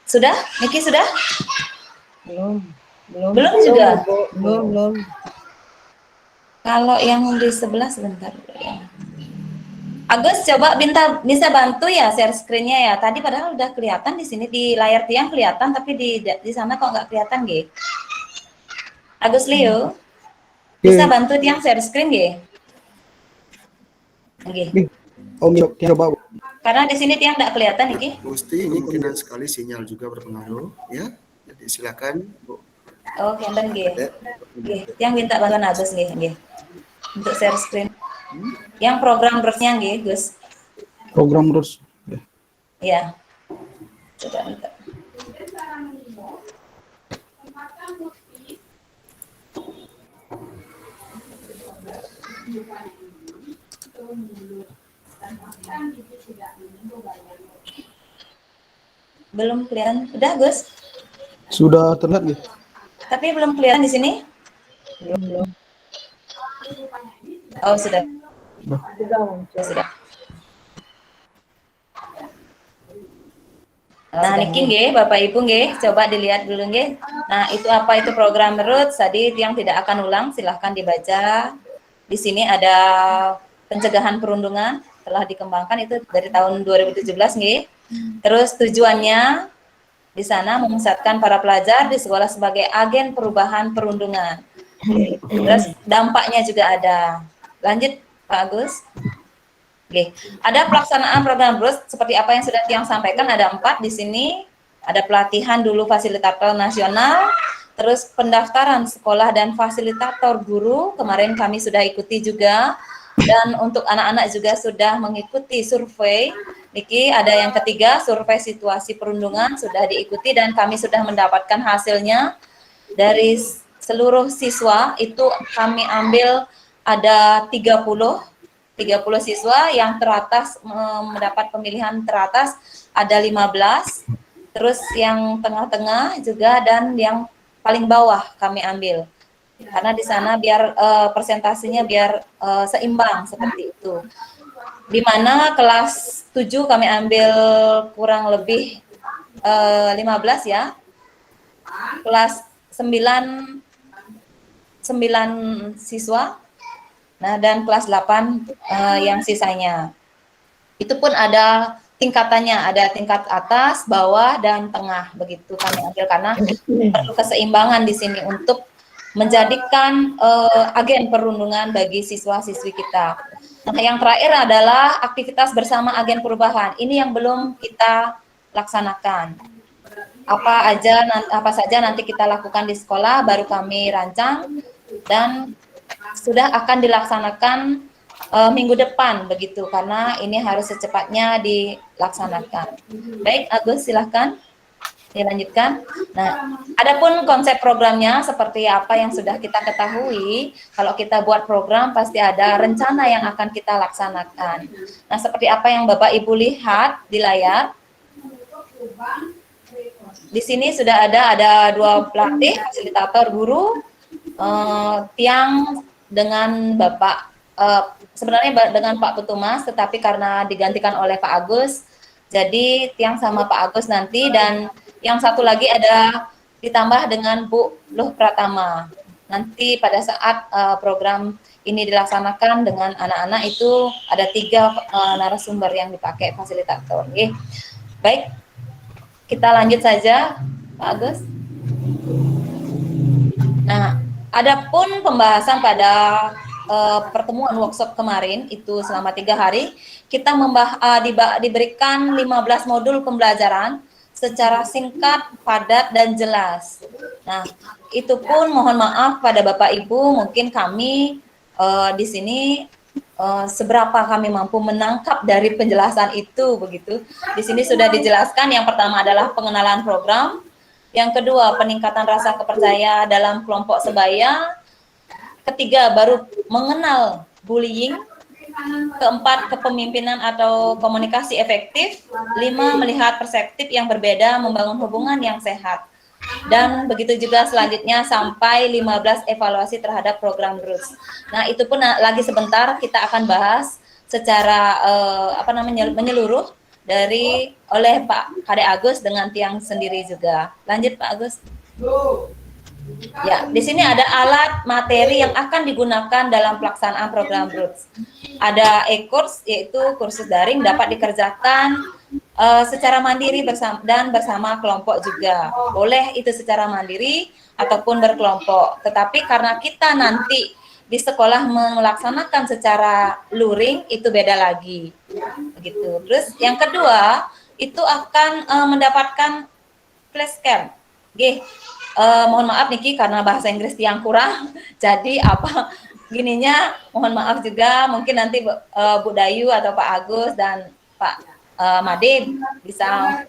Sudah? Niki sudah? Belum juga. Belum. Kalau yang di sebelah sebentar. Agus coba bisa bantu ya share screen-nya ya. Tadi padahal udah kelihatan di sini di layar tiang kelihatan tapi di sana kok nggak kelihatan, G. Agus Leo, bisa bantu tiang share screen, G? G. Om coba Bu. Karena di sini tiang nggak kelihatan, G. Gusti, kemungkinan sekali sinyal juga berpengaruh, ya. Jadi silakan, Bu. Oh, Kenten, G. G. Tiang minta bantuan Agus, G. Untuk share screen. Yang program terusnya, G, Gus. Program terus. Iya. Coba minta. Belum kelihatan. Udah, Gus? Sudah terlihat gitu. Tapi belum kelihatan di sini? Belum. Oh, sudah. Sudah muncul. Sudah. Nah, niki nggih, Bapak Ibu nggih, coba dilihat dulu nggih. Nah, itu apa itu program roots? Tadi yang tidak akan ulang, silahkan dibaca. Di sini ada pencegahan perundungan telah dikembangkan itu dari tahun 2017 nggih. Terus tujuannya di sana memusatkan para pelajar di sekolah sebagai agen perubahan perundungan. Terus dampaknya juga ada. Lanjut Pak Agus. Oke, ada pelaksanaan program BRUS seperti apa yang sudah Tiang sampaikan, ada 4 di sini. Ada pelatihan dulu fasilitator nasional, terus pendaftaran sekolah dan fasilitator guru, kemarin kami sudah ikuti juga. Dan untuk anak-anak juga sudah mengikuti survei. Niki ada yang ketiga, survei situasi perundungan sudah diikuti dan kami sudah mendapatkan hasilnya. Dari seluruh siswa itu kami ambil ada 30 siswa, yang teratas mendapat pemilihan teratas ada 15, terus yang tengah-tengah juga dan yang paling bawah kami ambil. Karena di sana biar persentasenya biar seimbang seperti itu. Di mana kelas 7 kami ambil kurang lebih 15 ya. Kelas 9 siswa. Nah, dan kelas 8 yang sisanya. Itu pun ada tingkatannya, ada tingkat atas, bawah, dan tengah. Begitu kami ambil karena perlu keseimbangan di sini untuk menjadikan agen perundungan bagi siswa-siswi kita. Nah, yang terakhir adalah aktivitas bersama agen perubahan. Ini yang belum kita laksanakan. Apa saja nanti kita lakukan di sekolah, baru kami rancang dan sudah akan dilaksanakan minggu depan begitu, karena ini harus secepatnya dilaksanakan. Baik, Agus silahkan dilanjutkan. Nah, adapun konsep programnya seperti apa yang sudah kita ketahui, kalau kita buat program pasti ada rencana yang akan kita laksanakan. Nah, seperti apa yang Bapak Ibu lihat di layar, di sini sudah ada 2 pelatih, fasilitator guru, Tiang dengan Bapak, sebenarnya dengan Pak Putumas, tetapi karena digantikan oleh Pak Agus, jadi Tiang sama Pak Agus nanti, dan yang satu lagi ada ditambah dengan Bu Luh Pratama. Nanti pada saat program ini dilaksanakan dengan anak-anak itu ada 3 narasumber yang dipakai fasilitator. Oke. Baik, kita lanjut saja Pak Agus. Nah, Adapun pembahasan pada pertemuan workshop kemarin itu selama 3 hari kita diberikan 15 modul pembelajaran secara singkat, padat, dan jelas. Nah, itu pun mohon maaf pada Bapak Ibu, mungkin kami di sini seberapa kami mampu menangkap dari penjelasan itu begitu. Di sini sudah dijelaskan, yang pertama adalah pengenalan program, yang kedua peningkatan rasa kepercayaan dalam kelompok sebaya, ketiga baru mengenal bullying, keempat kepemimpinan atau komunikasi efektif, 5 melihat perspektif yang berbeda membangun hubungan yang sehat. Dan begitu juga selanjutnya sampai 15 evaluasi terhadap program RUTS. Nah, itu pun lagi sebentar kita akan bahas secara menyeluruh oleh Pak Kade Agus dengan Tiang sendiri juga. Lanjut Pak Agus. Ya, di sini ada alat materi yang akan digunakan dalam pelaksanaan program RUTS. Ada e-course, yaitu kursus daring dapat dikerjakan secara mandiri bersama kelompok juga. Boleh itu secara mandiri ataupun berkelompok. Tetapi karena kita nanti di sekolah melaksanakan secara luring, itu beda lagi. Begitu. Terus yang kedua, itu akan mendapatkan flashcard. Mohon maaf Niki karena bahasa Inggris yang kurang, jadi gininya mohon maaf juga, mungkin nanti Bu Dayu atau Pak Agus dan Pak Made bisa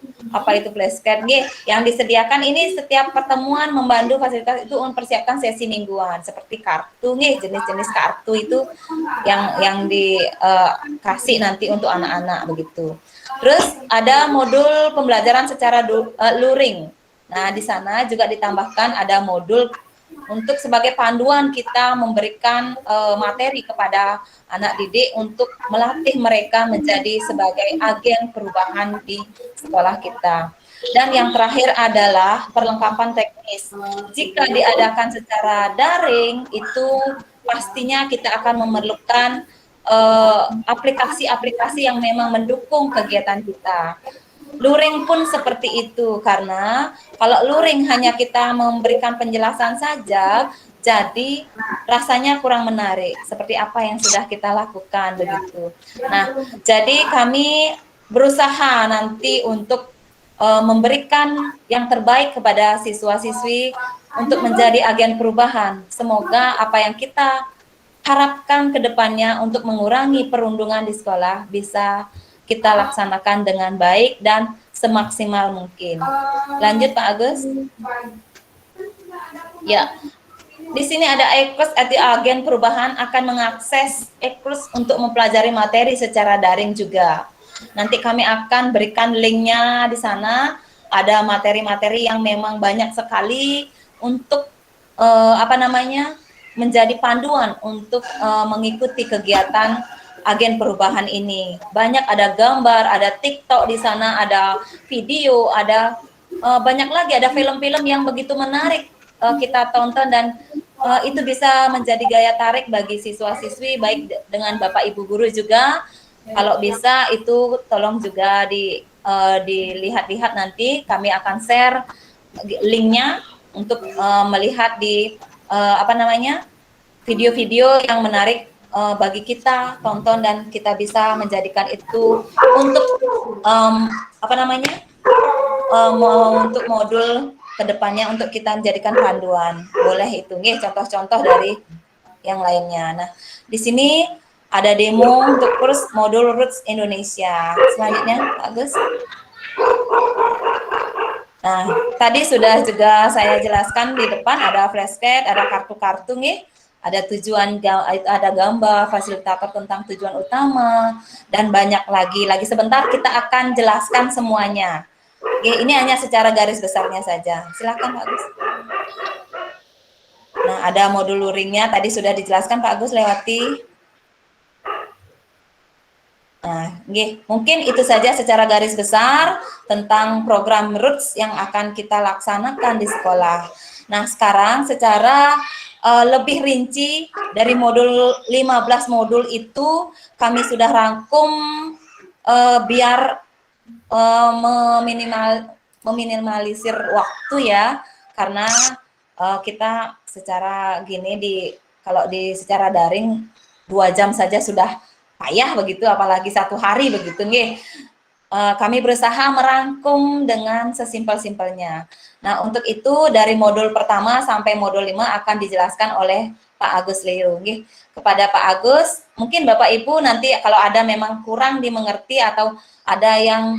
itu flashcard yang disediakan ini setiap pertemuan membantu fasilitas itu mempersiapkan sesi mingguan seperti kartu jenis-jenis kartu itu yang dikasih nanti untuk anak-anak begitu. Terus ada modul pembelajaran secara luring. Nah, di sana juga ditambahkan ada modul untuk sebagai panduan kita memberikan materi kepada anak didik untuk melatih mereka menjadi sebagai agen perubahan di sekolah kita. Dan yang terakhir adalah perlengkapan teknis. Jika diadakan secara daring, itu pastinya kita akan memerlukan aplikasi-aplikasi yang memang mendukung kegiatan kita. Luring pun seperti itu, karena kalau luring hanya kita memberikan penjelasan saja, jadi rasanya kurang menarik, seperti apa yang sudah kita lakukan begitu. Nah, jadi kami berusaha nanti untuk memberikan yang terbaik kepada siswa-siswi untuk menjadi agen perubahan. Semoga apa yang kita harapkan ke depannya untuk mengurangi perundungan di sekolah bisa kita laksanakan dengan baik dan semaksimal mungkin. Lanjut Pak Agus. Ya, di sini ada e-course atau agen perubahan akan mengakses e-course untuk mempelajari materi secara daring juga. Nanti kami akan berikan linknya di sana. Ada materi-materi yang memang banyak sekali untuk menjadi panduan untuk mengikuti kegiatan agen perubahan ini. Banyak ada gambar, ada TikTok di sana, ada video, ada banyak lagi, ada film-film yang begitu menarik kita tonton dan itu bisa menjadi gaya tarik bagi siswa-siswi, baik dengan Bapak Ibu guru juga. Kalau bisa itu tolong juga dilihat-lihat, nanti kami akan share linknya untuk melihat di video-video yang menarik bagi kita tonton dan kita bisa menjadikan itu untuk untuk modul kedepannya untuk kita menjadikan panduan. Boleh itu contoh-contoh dari yang lainnya. Nah, di sini ada demo untuk kurs modul RUTS Indonesia. Selanjutnya, Pak Agus. Nah, tadi sudah juga saya jelaskan di depan ada flashcard, ada kartu-kartu ada tujuan, ada gambar fasilitator tentang tujuan utama dan banyak lagi. Lagi sebentar kita akan jelaskan semuanya. Oke, ini hanya secara garis besarnya saja. Silakan Pak Agus. Nah, ada modul luringnya tadi sudah dijelaskan Pak Agus lewati. Nah, mungkin itu saja secara garis besar tentang program RUTS yang akan kita laksanakan di sekolah. Nah, sekarang secara lebih rinci dari modul 15 modul itu kami sudah rangkum biar meminimalisir waktu ya, karena kita secara gini kalau secara daring 2 jam saja sudah payah begitu, apalagi 1 hari begitu nggih. Kami berusaha merangkum dengan sesimpel-simpelnya. Nah, untuk itu dari modul pertama sampai modul 5 akan dijelaskan oleh Pak Agus Leo. Nggih. Kepada Pak Agus, mungkin Bapak Ibu nanti kalau ada memang kurang dimengerti atau ada yang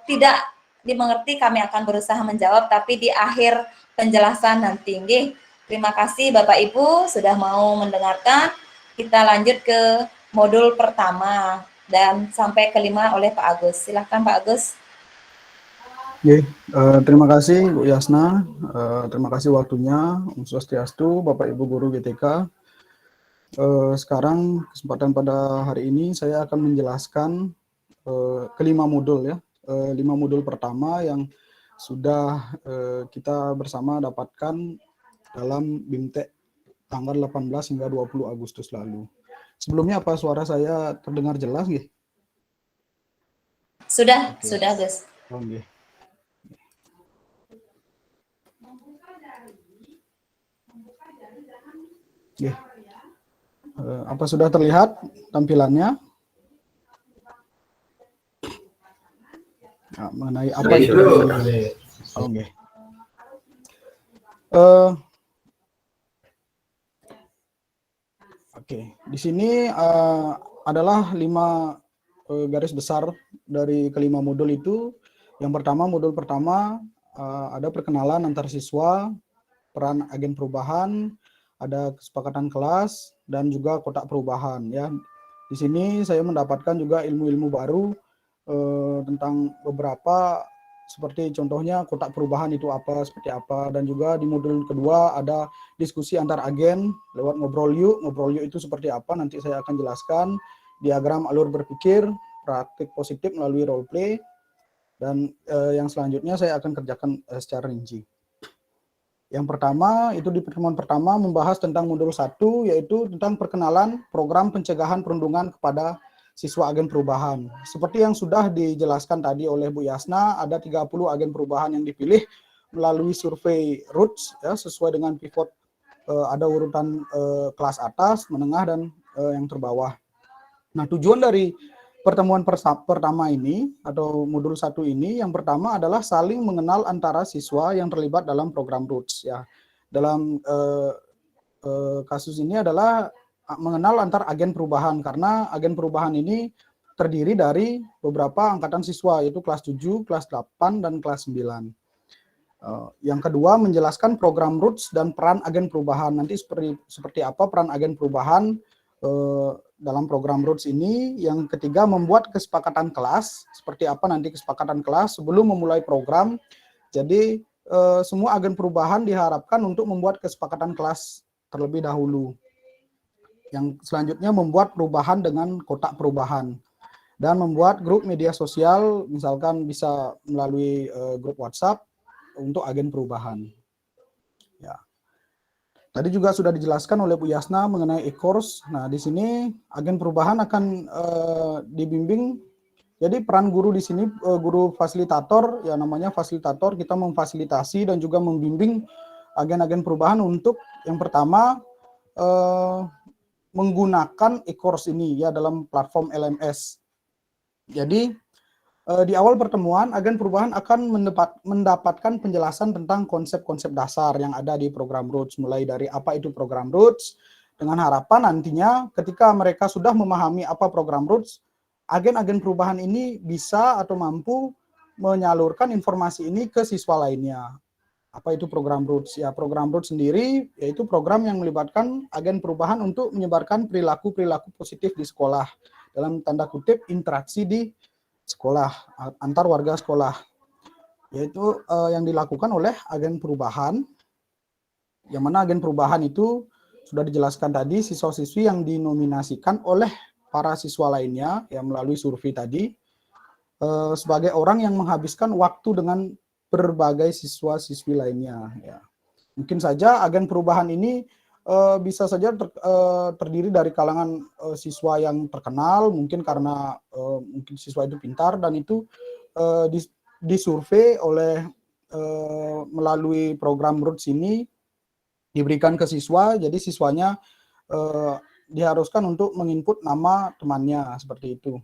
tidak dimengerti, kami akan berusaha menjawab, tapi di akhir penjelasan nanti. Nggih. Terima kasih Bapak Ibu sudah mau mendengarkan. Kita lanjut ke modul pertama dan sampai kelima oleh Pak Agus. Silahkan Pak Agus. Terima kasih Bu Yasna, terima kasih waktunya. Om Swastiastu, Bapak Ibu Guru GTK. Sekarang kesempatan pada hari ini saya akan menjelaskan kelima modul ya, 5 modul pertama yang sudah kita bersama dapatkan dalam BIMTEK tanggal 18 hingga 20 Agustus lalu. Sebelumnya apa suara saya terdengar jelas nggih? Sudah Gus. Oke. Apa sudah terlihat tampilannya? Nah, mengenai apa itu? Oke. Oke, di sini adalah 5 garis besar dari kelima modul itu. Yang pertama, modul pertama ada perkenalan antar siswa, peran agen perubahan, ada kesepakatan kelas, dan juga kotak perubahan. Ya, di sini saya mendapatkan juga ilmu-ilmu baru tentang beberapa, seperti contohnya kotak perubahan itu apa, seperti apa, dan juga di modul kedua ada diskusi antar agen lewat ngobrol yuk. Ngobrol yuk itu seperti apa, nanti saya akan jelaskan. Diagram alur berpikir, praktik positif melalui role play, dan yang selanjutnya saya akan kerjakan secara rinci. Yang pertama, itu di pertemuan pertama membahas tentang modul 1, yaitu tentang perkenalan program pencegahan perundungan kepada siswa agen perubahan. Seperti yang sudah dijelaskan tadi oleh Bu Yasna, ada 30 agen perubahan yang dipilih melalui survei Roots, ya, sesuai dengan pivot, ada urutan kelas atas, menengah, dan yang terbawah. Nah, tujuan dari pertemuan pertama ini, atau modul 1 ini, yang pertama adalah saling mengenal antara siswa yang terlibat dalam program Roots. Ya. Dalam kasus ini adalah mengenal antar agen perubahan, karena agen perubahan ini terdiri dari beberapa angkatan siswa, yaitu kelas 7, kelas 8, dan kelas 9. Yang kedua, menjelaskan program Roots dan peran agen perubahan. Nanti seperti apa peran agen perubahan dalam program Roots ini. Yang ketiga, membuat kesepakatan kelas. Seperti apa nanti kesepakatan kelas sebelum memulai program. Jadi semua agen perubahan diharapkan untuk membuat kesepakatan kelas terlebih dahulu. Yang selanjutnya membuat perubahan dengan kotak perubahan, dan membuat grup media sosial, misalkan bisa melalui grup WhatsApp untuk agen perubahan. Ya. Tadi juga sudah dijelaskan oleh Bu Yasna mengenai e-course. Nah, di sini agen perubahan akan dibimbing. Jadi peran guru di sini, guru fasilitator, ya namanya fasilitator, kita memfasilitasi dan juga membimbing agen-agen perubahan untuk yang pertama menggunakan e-course ini ya dalam platform LMS. Jadi di awal pertemuan, agen perubahan akan mendapatkan penjelasan tentang konsep-konsep dasar yang ada di program Roots, mulai dari apa itu program Roots, dengan harapan nantinya ketika mereka sudah memahami apa program Roots, agen-agen perubahan ini bisa atau mampu menyalurkan informasi ini ke siswa lainnya. Apa itu program Roots? Ya, program Roots sendiri yaitu program yang melibatkan agen perubahan untuk menyebarkan perilaku-perilaku positif di sekolah. Dalam tanda kutip, interaksi di sekolah, antar warga sekolah. Yaitu yang dilakukan oleh agen perubahan, yang mana agen perubahan itu sudah dijelaskan tadi, siswa-siswi yang dinominasikan oleh para siswa lainnya, yang melalui survei tadi, sebagai orang yang menghabiskan waktu dengan berbagai siswa-siswi lainnya. Ya. Mungkin saja agen perubahan ini bisa saja terdiri dari kalangan siswa yang terkenal, mungkin karena mungkin siswa itu pintar, dan itu disurvei oleh melalui program Roots ini diberikan ke siswa, jadi siswanya diharuskan untuk menginput nama temannya, seperti itu.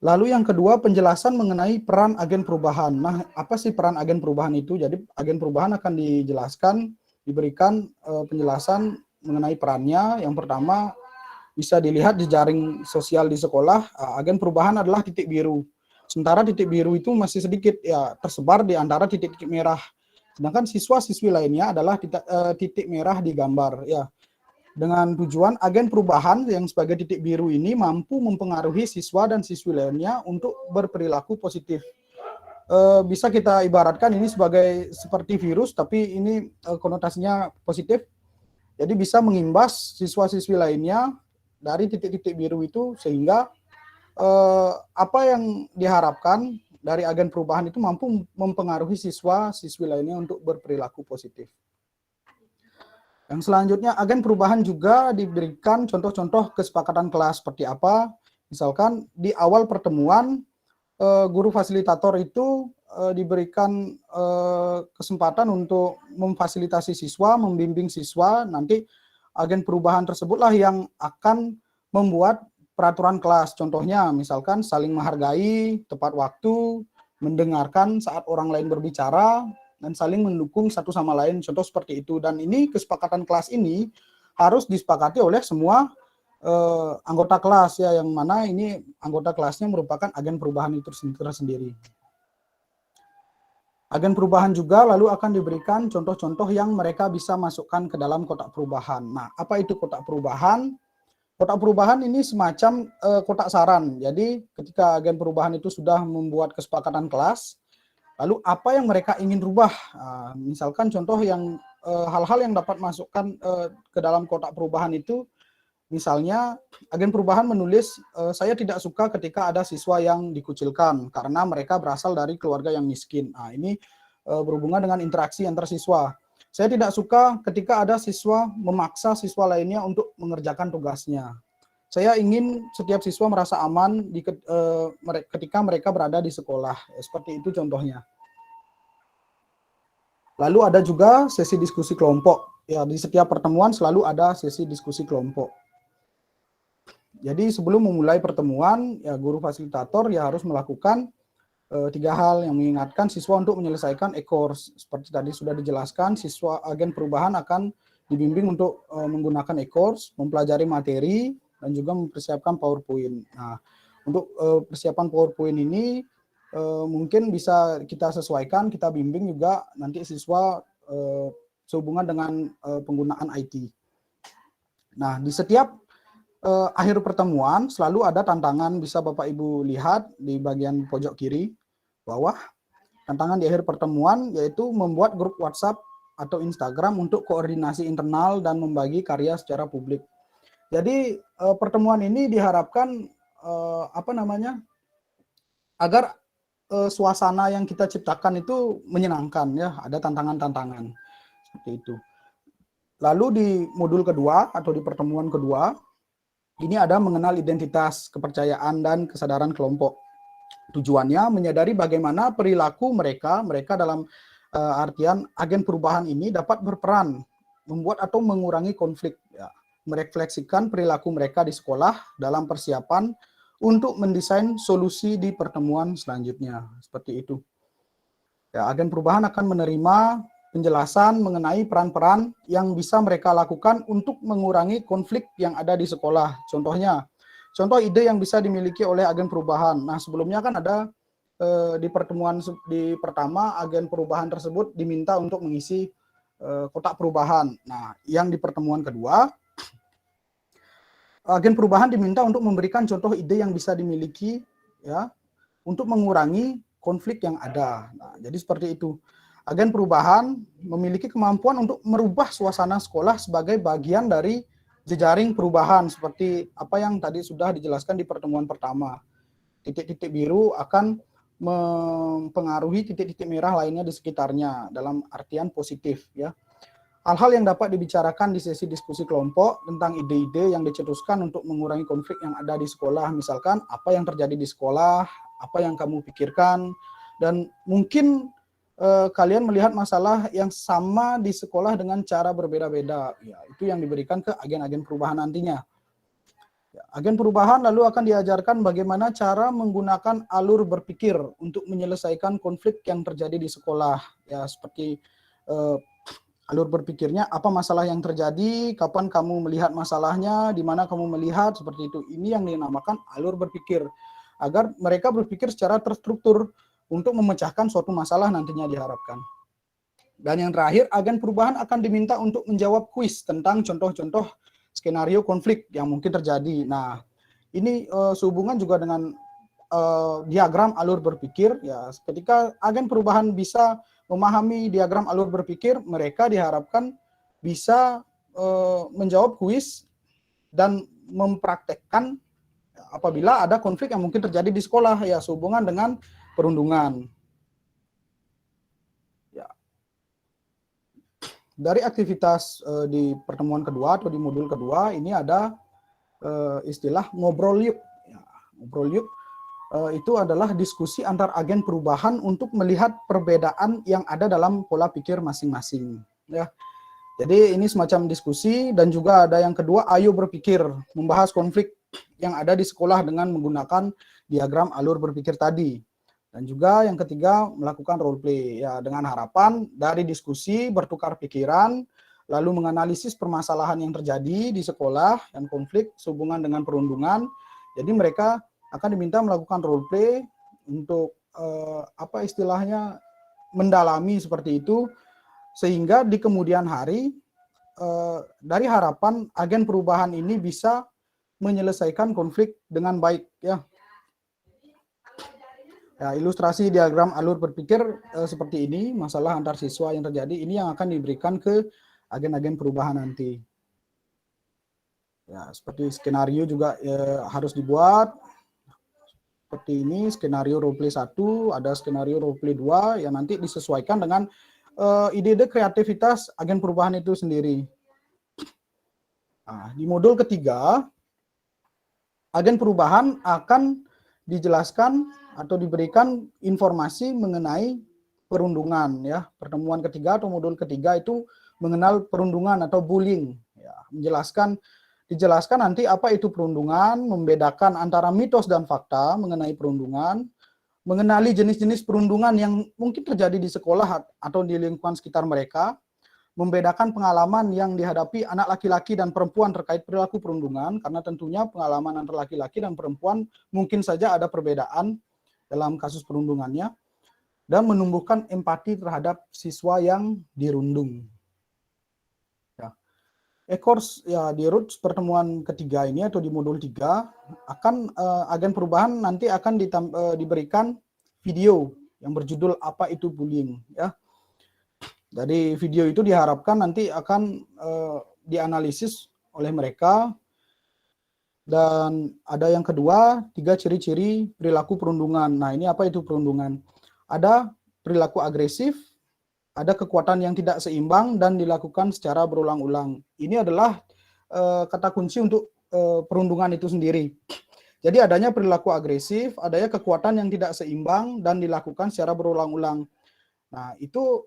Lalu yang kedua, penjelasan mengenai peran agen perubahan. Nah, apa sih peran agen perubahan itu? Jadi agen perubahan akan dijelaskan, diberikan penjelasan mengenai perannya. Yang pertama, bisa dilihat di jaring sosial di sekolah, agen perubahan adalah titik biru. Sementara titik biru itu masih sedikit ya tersebar di antara titik-titik merah. Sedangkan siswa-siswi lainnya adalah titik merah di gambar ya. Dengan tujuan agen perubahan yang sebagai titik biru ini mampu mempengaruhi siswa dan siswi lainnya untuk berperilaku positif. Bisa kita ibaratkan ini sebagai seperti virus, tapi ini konotasinya positif. Jadi bisa mengimbas siswa-siswi lainnya dari titik-titik biru itu, sehingga apa yang diharapkan dari agen perubahan itu mampu mempengaruhi siswa-siswi lainnya untuk berperilaku positif. Yang selanjutnya, agen perubahan juga diberikan contoh-contoh kesepakatan kelas seperti apa. Misalkan di awal pertemuan, guru fasilitator itu diberikan kesempatan untuk memfasilitasi siswa, membimbing siswa. Nanti agen perubahan tersebutlah yang akan membuat peraturan kelas. Contohnya, misalkan saling menghargai, tepat waktu, mendengarkan saat orang lain berbicara, dan saling mendukung satu sama lain, contoh seperti itu. Dan ini kesepakatan kelas ini harus disepakati oleh semua anggota kelas ya, yang mana ini anggota kelasnya merupakan agen perubahan itu tersendiri. Agen perubahan juga lalu akan diberikan contoh-contoh yang mereka bisa masukkan ke dalam kotak perubahan. Nah, apa itu kotak perubahan? Kotak perubahan ini semacam kotak saran. Jadi ketika agen perubahan itu sudah membuat kesepakatan kelas, lalu apa yang mereka ingin rubah? Misalkan contoh yang hal-hal yang dapat masukkan ke dalam kotak perubahan itu, misalnya agen perubahan menulis, saya tidak suka ketika ada siswa yang dikucilkan karena mereka berasal dari keluarga yang miskin. Nah, ini berhubungan dengan interaksi antar siswa. Saya tidak suka ketika ada siswa memaksa siswa lainnya untuk mengerjakan tugasnya. Saya ingin setiap siswa merasa aman ketika mereka berada di sekolah. Seperti itu contohnya. Lalu ada juga sesi diskusi kelompok. Ya, di setiap pertemuan selalu ada sesi diskusi kelompok. Jadi sebelum memulai pertemuan, ya guru fasilitator ya harus melakukan 3 hal yang mengingatkan siswa untuk menyelesaikan e-course. Seperti tadi sudah dijelaskan, siswa agen perubahan akan dibimbing untuk menggunakan e-course, mempelajari materi, dan juga mempersiapkan PowerPoint. Nah, untuk persiapan PowerPoint ini mungkin bisa kita sesuaikan, kita bimbing juga nanti siswa sehubungan dengan penggunaan IT. Nah, di setiap akhir pertemuan selalu ada tantangan, bisa Bapak Ibu lihat di bagian pojok kiri bawah. Tantangan di akhir pertemuan yaitu membuat grup WhatsApp atau Instagram untuk koordinasi internal dan membagi karya secara publik. Jadi pertemuan ini diharapkan agar suasana yang kita ciptakan itu menyenangkan ya, ada tantangan-tantangan seperti itu. Lalu di modul kedua atau di pertemuan kedua ini ada mengenal identitas, kepercayaan, dan kesadaran kelompok. Tujuannya menyadari bagaimana perilaku mereka dalam artian agen perubahan ini dapat berperan membuat atau mengurangi konflik, ya, merefleksikan perilaku mereka di sekolah dalam persiapan untuk mendesain solusi di pertemuan selanjutnya. Seperti itu. Ya, agen perubahan akan menerima penjelasan mengenai peran-peran yang bisa mereka lakukan untuk mengurangi konflik yang ada di sekolah. Contoh ide yang bisa dimiliki oleh agen perubahan. Nah, sebelumnya kan ada di pertemuan di pertama, agen perubahan tersebut diminta untuk mengisi kotak perubahan. Nah, yang di pertemuan kedua, agen perubahan diminta untuk memberikan contoh ide yang bisa dimiliki ya untuk mengurangi konflik yang ada. Nah, jadi seperti itu. Agen perubahan memiliki kemampuan untuk merubah suasana sekolah sebagai bagian dari jejaring perubahan seperti apa yang tadi sudah dijelaskan di pertemuan pertama. Titik-titik biru akan mempengaruhi titik-titik merah lainnya di sekitarnya dalam artian positif ya. Hal-hal yang dapat dibicarakan di sesi diskusi kelompok tentang ide-ide yang dicetuskan untuk mengurangi konflik yang ada di sekolah. Misalkan apa yang terjadi di sekolah, apa yang kamu pikirkan, dan mungkin kalian melihat masalah yang sama di sekolah dengan cara berbeda-beda. Ya, itu yang diberikan ke agen-agen perubahan nantinya. Ya, agen perubahan lalu akan diajarkan bagaimana cara menggunakan alur berpikir untuk menyelesaikan konflik yang terjadi di sekolah. Ya, seperti alur berpikirnya, apa masalah yang terjadi, kapan kamu melihat masalahnya, di mana kamu melihat, seperti itu. Ini yang dinamakan alur berpikir. Agar mereka berpikir secara terstruktur untuk memecahkan suatu masalah nantinya diharapkan. Dan yang terakhir, agen perubahan akan diminta untuk menjawab kuis tentang contoh-contoh skenario konflik yang mungkin terjadi. Nah, ini sehubungan juga dengan diagram alur berpikir. Ya, ketika agen perubahan bisa memahami diagram alur berpikir, mereka diharapkan bisa menjawab kuis dan mempraktekkan apabila ada konflik yang mungkin terjadi di sekolah, ya, sehubungan dengan perundungan. Ya. Dari aktivitas di pertemuan kedua atau di modul kedua, ini ada istilah ngobrol yuk. Ya, ngobrol yuk itu adalah diskusi antar agen perubahan untuk melihat perbedaan yang ada dalam pola pikir masing-masing. Ya. Jadi ini semacam diskusi, dan juga ada yang kedua, ayo berpikir, membahas konflik yang ada di sekolah dengan menggunakan diagram alur berpikir tadi. Dan juga yang ketiga, melakukan role play, ya, dengan harapan dari diskusi bertukar pikiran, lalu menganalisis permasalahan yang terjadi di sekolah dan konflik sehubungan dengan perundungan. Jadi mereka akan diminta melakukan role play untuk apa istilahnya, mendalami seperti itu, sehingga di kemudian hari dari harapan agen perubahan ini bisa menyelesaikan konflik dengan baik, ya. Ya, ilustrasi diagram alur berpikir seperti ini, masalah antar siswa yang terjadi, ini yang akan diberikan ke agen-agen perubahan nanti. Ya, seperti skenario juga harus dibuat. Seperti ini, skenario roleplay 1, ada skenario roleplay 2, yang nanti disesuaikan dengan ide-ide kreativitas agen perubahan itu sendiri. Nah, di modul ketiga, agen perubahan akan dijelaskan atau diberikan informasi mengenai perundungan, ya. Pertemuan ketiga atau modul ketiga itu mengenal perundungan atau bullying, ya. Dijelaskan nanti apa itu perundungan, membedakan antara mitos dan fakta mengenai perundungan, mengenali jenis-jenis perundungan yang mungkin terjadi di sekolah atau di lingkungan sekitar mereka, membedakan pengalaman yang dihadapi anak laki-laki dan perempuan terkait perilaku perundungan, karena tentunya pengalaman antara laki-laki dan perempuan mungkin saja ada perbedaan dalam kasus perundungannya, dan menumbuhkan empati terhadap siswa yang dirundung. Ya, di RUTS pertemuan ketiga ini atau di modul 3 akan agen perubahan nanti akan diberikan video yang berjudul apa itu bullying, ya. Dari video itu diharapkan nanti akan dianalisis oleh mereka. Dan ada yang kedua, 3 ciri-ciri perilaku perundungan. Nah, ini apa itu perundungan? Ada perilaku agresif, ada kekuatan yang tidak seimbang dan dilakukan secara berulang-ulang. Ini adalah kata kunci untuk perundungan itu sendiri. Jadi adanya perilaku agresif, adanya kekuatan yang tidak seimbang dan dilakukan secara berulang-ulang. Nah, itu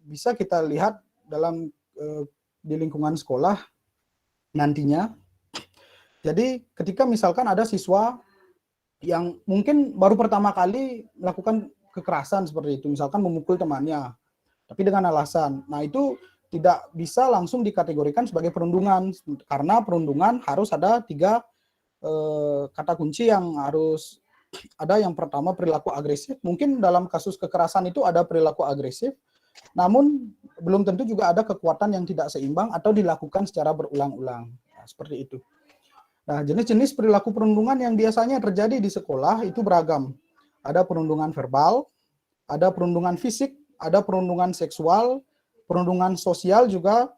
bisa kita lihat dalam di lingkungan sekolah nantinya. Jadi ketika misalkan ada siswa yang mungkin baru pertama kali melakukan kekerasan seperti itu, misalkan memukul temannya, tapi dengan alasan. Nah, itu tidak bisa langsung dikategorikan sebagai perundungan, karena perundungan harus ada 3 kata kunci yang harus ada. Yang pertama perilaku agresif. Mungkin dalam kasus kekerasan itu ada perilaku agresif, namun belum tentu juga ada kekuatan yang tidak seimbang atau dilakukan secara berulang-ulang. Nah, seperti itu. Nah, jenis-jenis perilaku perundungan yang biasanya terjadi di sekolah itu beragam. Ada perundungan verbal, ada perundungan fisik, ada perundungan seksual, perundungan sosial juga,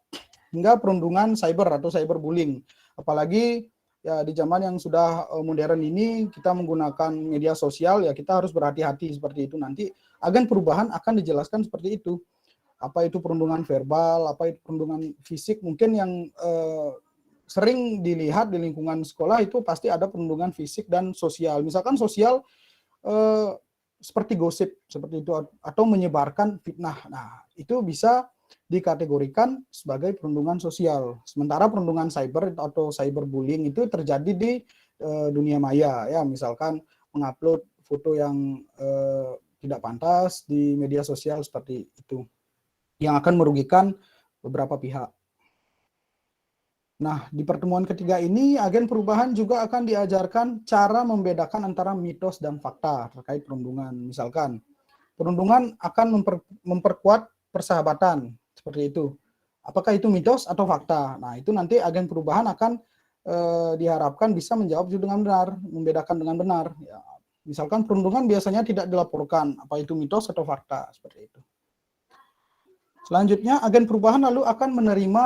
hingga perundungan cyber atau cyberbullying. Apalagi ya di zaman yang sudah modern ini, kita menggunakan media sosial, ya kita harus berhati-hati seperti itu. Nanti agen perubahan akan dijelaskan seperti itu. Apa itu perundungan verbal, apa itu perundungan fisik, mungkin yang sering dilihat di lingkungan sekolah itu pasti ada perundungan fisik dan sosial. Misalkan sosial, seperti gosip seperti itu atau menyebarkan fitnah. Nah, itu bisa dikategorikan sebagai perundungan sosial. Sementara perundungan cyber atau cyberbullying itu terjadi di dunia maya, ya, misalkan mengupload foto yang tidak pantas di media sosial seperti itu, yang akan merugikan beberapa pihak. Nah, di pertemuan ketiga ini, agen perubahan juga akan diajarkan cara membedakan antara mitos dan fakta terkait perundungan. Misalkan, perundungan akan memperkuat persahabatan, seperti itu. Apakah itu mitos atau fakta? Nah, itu nanti agen perubahan akan diharapkan bisa menjawab itu dengan benar, membedakan dengan benar. Ya, misalkan perundungan biasanya tidak dilaporkan, apa itu mitos atau fakta, seperti itu. Selanjutnya, agen perubahan lalu akan menerima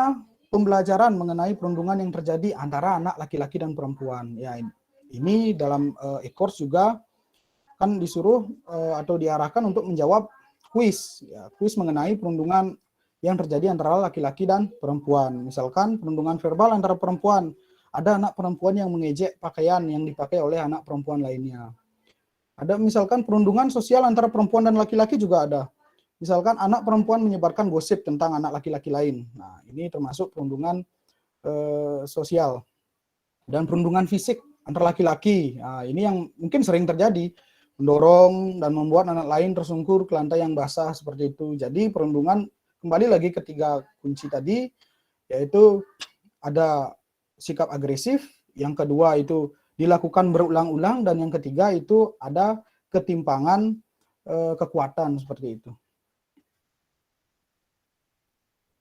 pembelajaran mengenai perundungan yang terjadi antara anak laki-laki dan perempuan. Ya, ini dalam e-course juga kan disuruh atau diarahkan untuk menjawab kuis, ya, kuis mengenai perundungan yang terjadi antara laki-laki dan perempuan. Misalkan perundungan verbal antara perempuan, ada anak perempuan yang mengejek pakaian yang dipakai oleh anak perempuan lainnya. Ada misalkan perundungan sosial antara perempuan dan laki-laki juga ada. Misalkan anak perempuan menyebarkan gosip tentang anak laki-laki lain. Nah, ini termasuk perundungan sosial. Dan perundungan fisik antara laki-laki. Nah, ini yang mungkin sering terjadi. Mendorong dan membuat anak lain tersungkur ke lantai yang basah seperti itu. Jadi perundungan kembali lagi ke 3 kunci tadi, yaitu ada sikap agresif, yang kedua itu dilakukan berulang-ulang, dan yang ketiga itu ada ketimpangan kekuatan seperti itu.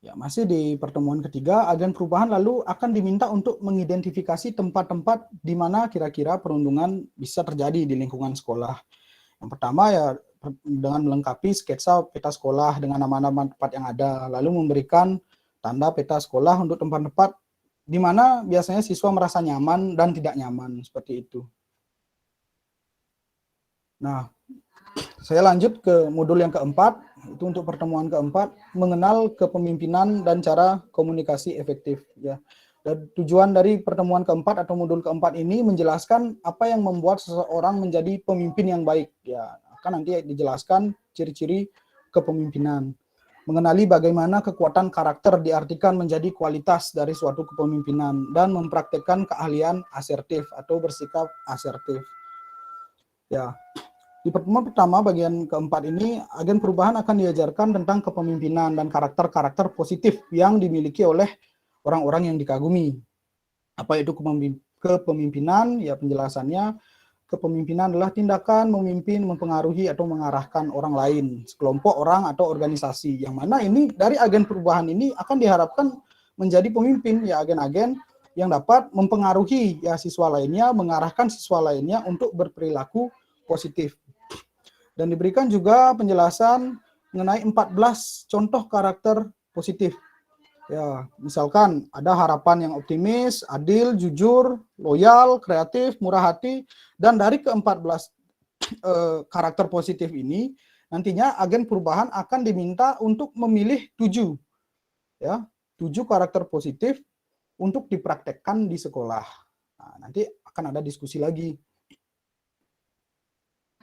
Ya, masih di pertemuan ketiga, agen perubahan lalu akan diminta untuk mengidentifikasi tempat-tempat di mana kira-kira perundungan bisa terjadi di lingkungan sekolah. Yang pertama ya dengan melengkapi sketsa peta sekolah dengan nama-nama tempat yang ada, lalu memberikan tanda peta sekolah untuk tempat-tempat di mana biasanya siswa merasa nyaman dan tidak nyaman, seperti itu. Nah, saya lanjut ke modul yang keempat, itu untuk pertemuan keempat, mengenal kepemimpinan dan cara komunikasi efektif. Ya. Dan tujuan dari pertemuan keempat atau modul keempat ini menjelaskan apa yang membuat seseorang menjadi pemimpin yang baik. Ya, akan nanti dijelaskan ciri-ciri kepemimpinan. Mengenali bagaimana kekuatan karakter diartikan menjadi kualitas dari suatu kepemimpinan dan mempraktekkan keahlian asertif atau bersikap asertif. Ya. Di pertemuan pertama bagian keempat ini, agen perubahan akan diajarkan tentang kepemimpinan dan karakter-karakter positif yang dimiliki oleh orang-orang yang dikagumi. Apa itu kepemimpinan? Ya, penjelasannya, kepemimpinan adalah tindakan memimpin, mempengaruhi atau mengarahkan orang lain, sekelompok orang atau organisasi. Yang mana ini dari agen perubahan ini akan diharapkan menjadi pemimpin, ya, agen-agen yang dapat mempengaruhi ya siswa lainnya, mengarahkan siswa lainnya untuk berperilaku positif. Dan diberikan juga penjelasan mengenai 14 contoh karakter positif. Ya, misalkan ada harapan yang optimis, adil, jujur, loyal, kreatif, murah hati, dan dari ke-14 karakter positif ini nantinya agen perubahan akan diminta untuk memilih 7 karakter positif untuk dipraktekkan di sekolah. Nah, nanti akan ada diskusi lagi.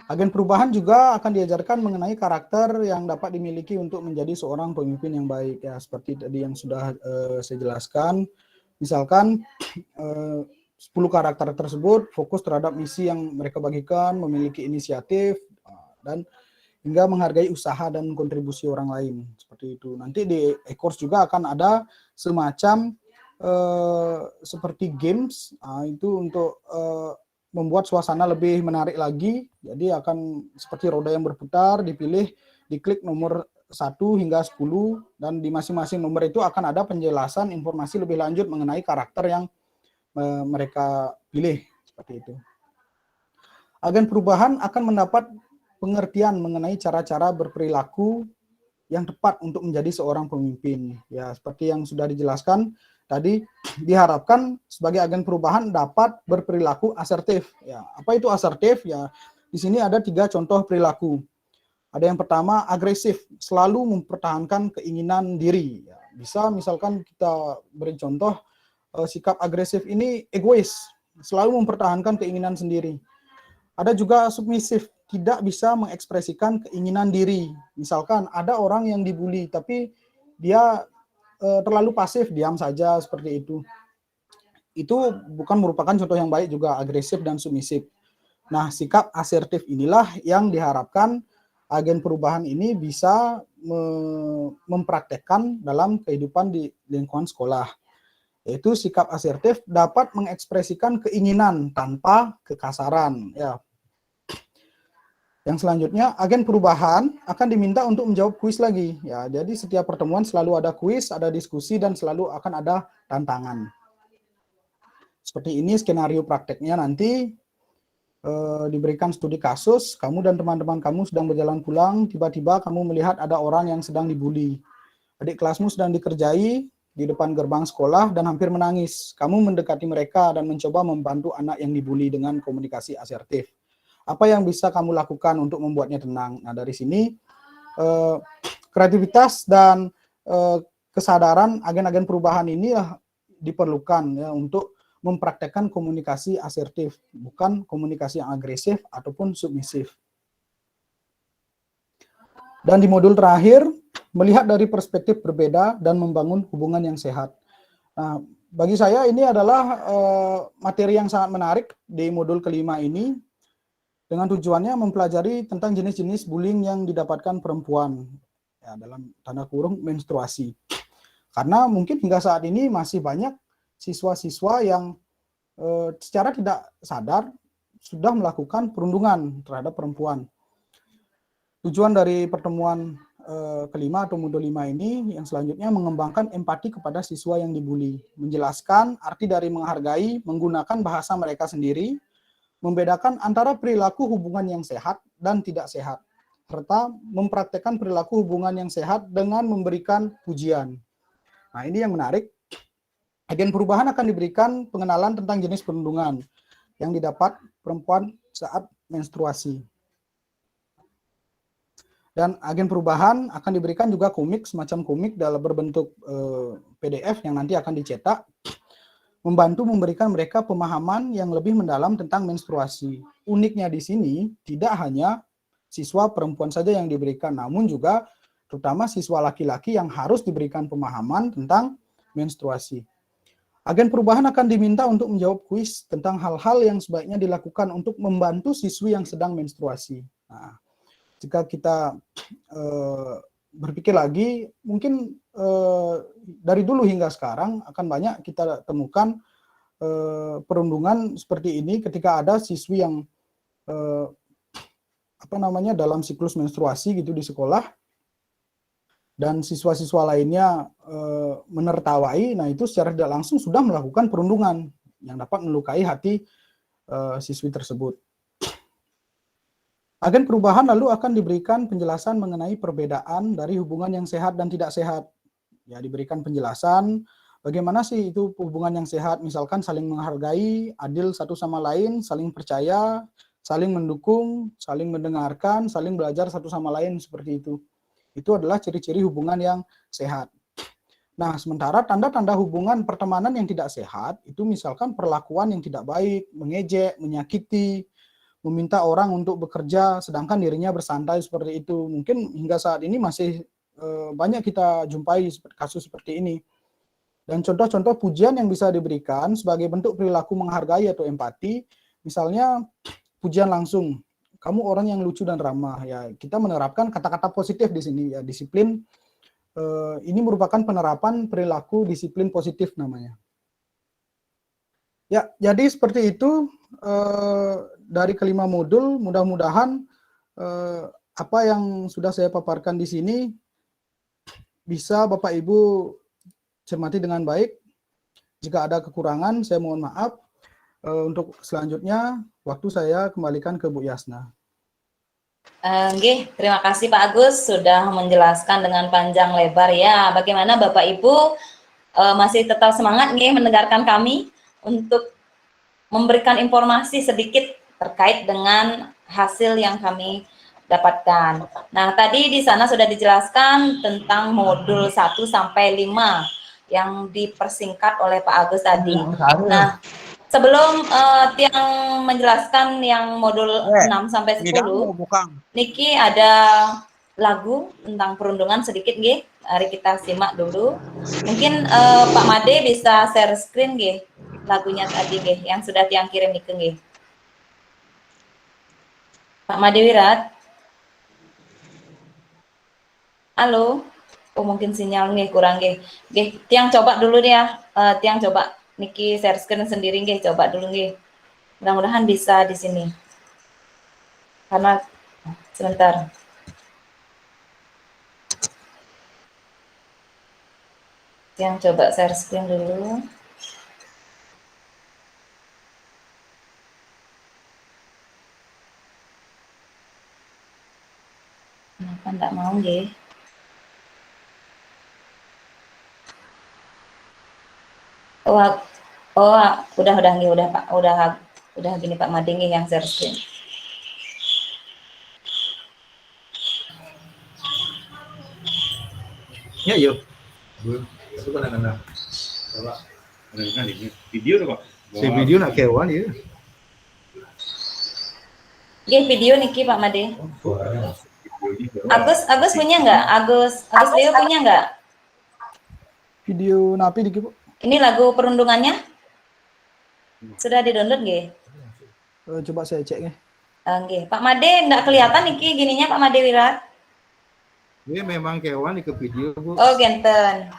Agen perubahan juga akan diajarkan mengenai karakter yang dapat dimiliki untuk menjadi seorang pemimpin yang baik, ya, seperti tadi yang sudah saya jelaskan. Misalkan 10 karakter tersebut fokus terhadap misi yang mereka bagikan, memiliki inisiatif, dan hingga menghargai usaha dan kontribusi orang lain, seperti itu. Nanti di e-course juga akan ada semacam seperti games, itu untuk membuat suasana lebih menarik lagi. Jadi akan seperti roda yang berputar, dipilih, diklik nomor 1 hingga 10, dan di masing-masing nomor itu akan ada penjelasan informasi lebih lanjut mengenai karakter yang mereka pilih, seperti itu. Agen perubahan akan mendapat pengertian mengenai cara-cara berperilaku yang tepat untuk menjadi seorang pemimpin. Ya, seperti yang sudah dijelaskan tadi, diharapkan sebagai agen perubahan dapat berperilaku asertif. Ya, apa itu asertif? Ya, di sini ada 3 contoh perilaku. Ada yang pertama, agresif, selalu mempertahankan keinginan diri. Ya, bisa misalkan kita beri contoh, sikap agresif ini egois, selalu mempertahankan keinginan sendiri. Ada juga submisif, tidak bisa mengekspresikan keinginan diri. Misalkan ada orang yang dibully, tapi dia terlalu pasif, diam saja seperti itu. Itu bukan merupakan contoh yang baik juga, agresif dan submisif. Nah, sikap asertif inilah yang diharapkan agen perubahan ini bisa mempraktekkan dalam kehidupan di lingkungan sekolah. Yaitu sikap asertif dapat mengekspresikan keinginan tanpa kekasaran. Ya. Yang selanjutnya, agen perubahan akan diminta untuk menjawab kuis lagi. Ya, jadi setiap pertemuan selalu ada kuis, ada diskusi, dan selalu akan ada tantangan. Seperti ini skenario prakteknya nanti diberikan studi kasus, kamu dan teman-teman kamu sedang berjalan pulang, tiba-tiba kamu melihat ada orang yang sedang dibully. Adik kelasmu sedang dikerjai di depan gerbang sekolah dan hampir menangis. Kamu mendekati mereka dan mencoba membantu anak yang dibully dengan komunikasi asertif. Apa yang bisa kamu lakukan untuk membuatnya tenang? Nah, dari sini kreativitas dan kesadaran agen-agen perubahan ini diperlukan ya untuk mempraktekkan komunikasi asertif, bukan komunikasi yang agresif ataupun submisif. Dan di modul terakhir, melihat dari perspektif berbeda dan membangun hubungan yang sehat. Nah, bagi saya ini adalah materi yang sangat menarik di modul kelima ini, dengan tujuannya mempelajari tentang jenis-jenis bullying yang didapatkan perempuan, ya, dalam tanda kurung menstruasi. Karena mungkin hingga saat ini masih banyak siswa-siswa yang secara tidak sadar sudah melakukan perundungan terhadap perempuan. Tujuan dari pertemuan kelima atau modul 5 ini yang selanjutnya mengembangkan empati kepada siswa yang dibully, menjelaskan arti dari menghargai, menggunakan bahasa mereka sendiri, membedakan antara perilaku hubungan yang sehat dan tidak sehat, serta mempraktekkan perilaku hubungan yang sehat dengan memberikan pujian. Nah, ini yang menarik. Agen perubahan akan diberikan pengenalan tentang jenis perundungan yang didapat perempuan saat menstruasi. Dan agen perubahan akan diberikan juga komik, semacam komik dalam berbentuk PDF yang nanti akan dicetak, membantu memberikan mereka pemahaman yang lebih mendalam tentang menstruasi. Uniknya di sini, tidak hanya siswa perempuan saja yang diberikan, namun juga terutama siswa laki-laki yang harus diberikan pemahaman tentang menstruasi. Agen perubahan akan diminta untuk menjawab kuis tentang hal-hal yang sebaiknya dilakukan untuk membantu siswi yang sedang menstruasi. Nah, jika kita berpikir lagi, mungkin dari dulu hingga sekarang akan banyak kita temukan perundungan seperti ini ketika ada siswi yang dalam siklus menstruasi gitu di sekolah, dan siswa-siswa lainnya menertawai. Nah, itu secara tidak langsung sudah melakukan perundungan yang dapat melukai hati siswi tersebut. Agen perubahan lalu akan diberikan penjelasan mengenai perbedaan dari hubungan yang sehat dan tidak sehat. Ya, diberikan penjelasan bagaimana sih itu hubungan yang sehat, misalkan saling menghargai, adil satu sama lain, saling percaya, saling mendukung, saling mendengarkan, saling belajar satu sama lain, seperti itu. Itu adalah ciri-ciri hubungan yang sehat. Nah, sementara tanda-tanda hubungan pertemanan yang tidak sehat, itu misalkan perlakuan yang tidak baik, mengejek, menyakiti, meminta orang untuk bekerja sedangkan dirinya bersantai seperti itu. Mungkin hingga saat ini masih banyak kita jumpai kasus seperti ini. Dan contoh-contoh pujian yang bisa diberikan sebagai bentuk perilaku menghargai atau empati, misalnya pujian langsung, kamu orang yang lucu dan ramah. Ya, kita menerapkan kata-kata positif di sini, ya, disiplin. Ini merupakan penerapan perilaku disiplin positif namanya. Ya, jadi seperti itu dari kelima modul. Mudah-mudahan apa yang sudah saya paparkan di sini bisa Bapak Ibu cermati dengan baik. Jika ada kekurangan, saya mohon maaf. Untuk selanjutnya, waktu saya kembalikan ke Bu Yasna. Terima kasih Pak Agus sudah menjelaskan dengan panjang lebar ya. Bagaimana Bapak Ibu masih tetap semangat mendengarkan kami untuk memberikan informasi sedikit terkait dengan hasil yang kami dapatkan. Nah, tadi di sana sudah dijelaskan tentang modul 1 sampai 5 yang dipersingkat oleh Pak Agus tadi. Nah, Sebelum Tiang menjelaskan yang modul 6 sampai 10, Niki ada lagu tentang perundungan sedikit nggih. Mari kita simak dulu. Mungkin Pak Made bisa share screen nggih lagunya tadi nggih yang sudah Tiang kirim Niki nggih. Pak Made Wirat. Halo. Oh, mungkin sinyal nggih kurang nggih. Nggih, Tiang coba dulu deh ya. Tiang coba Niki share screen sendiri nggih, coba dulu nggih. Mudah-mudahan bisa di sini. Karena sebentar. Yang coba share screen dulu. Kenapa enggak mau nggih? Udah nggih, udah Pak, udah gini Pak Made nggih yang share screen. Ya, yuk. Itu kan anak-anak. Video tuh, Pak. Si video nak kewan ya. Nggih, video niki Pak Made. Agus punya nggak? Agus Leo punya nggak? Video napi dikit, Bu. Ini lagu perundungannya? Sudah di-download nggih? Coba saya cek ya. Nggih, Pak Made nggak kelihatan niki gininya Pak Made Wirat. Ini memang kewan ke video, Bu. Oh, genten.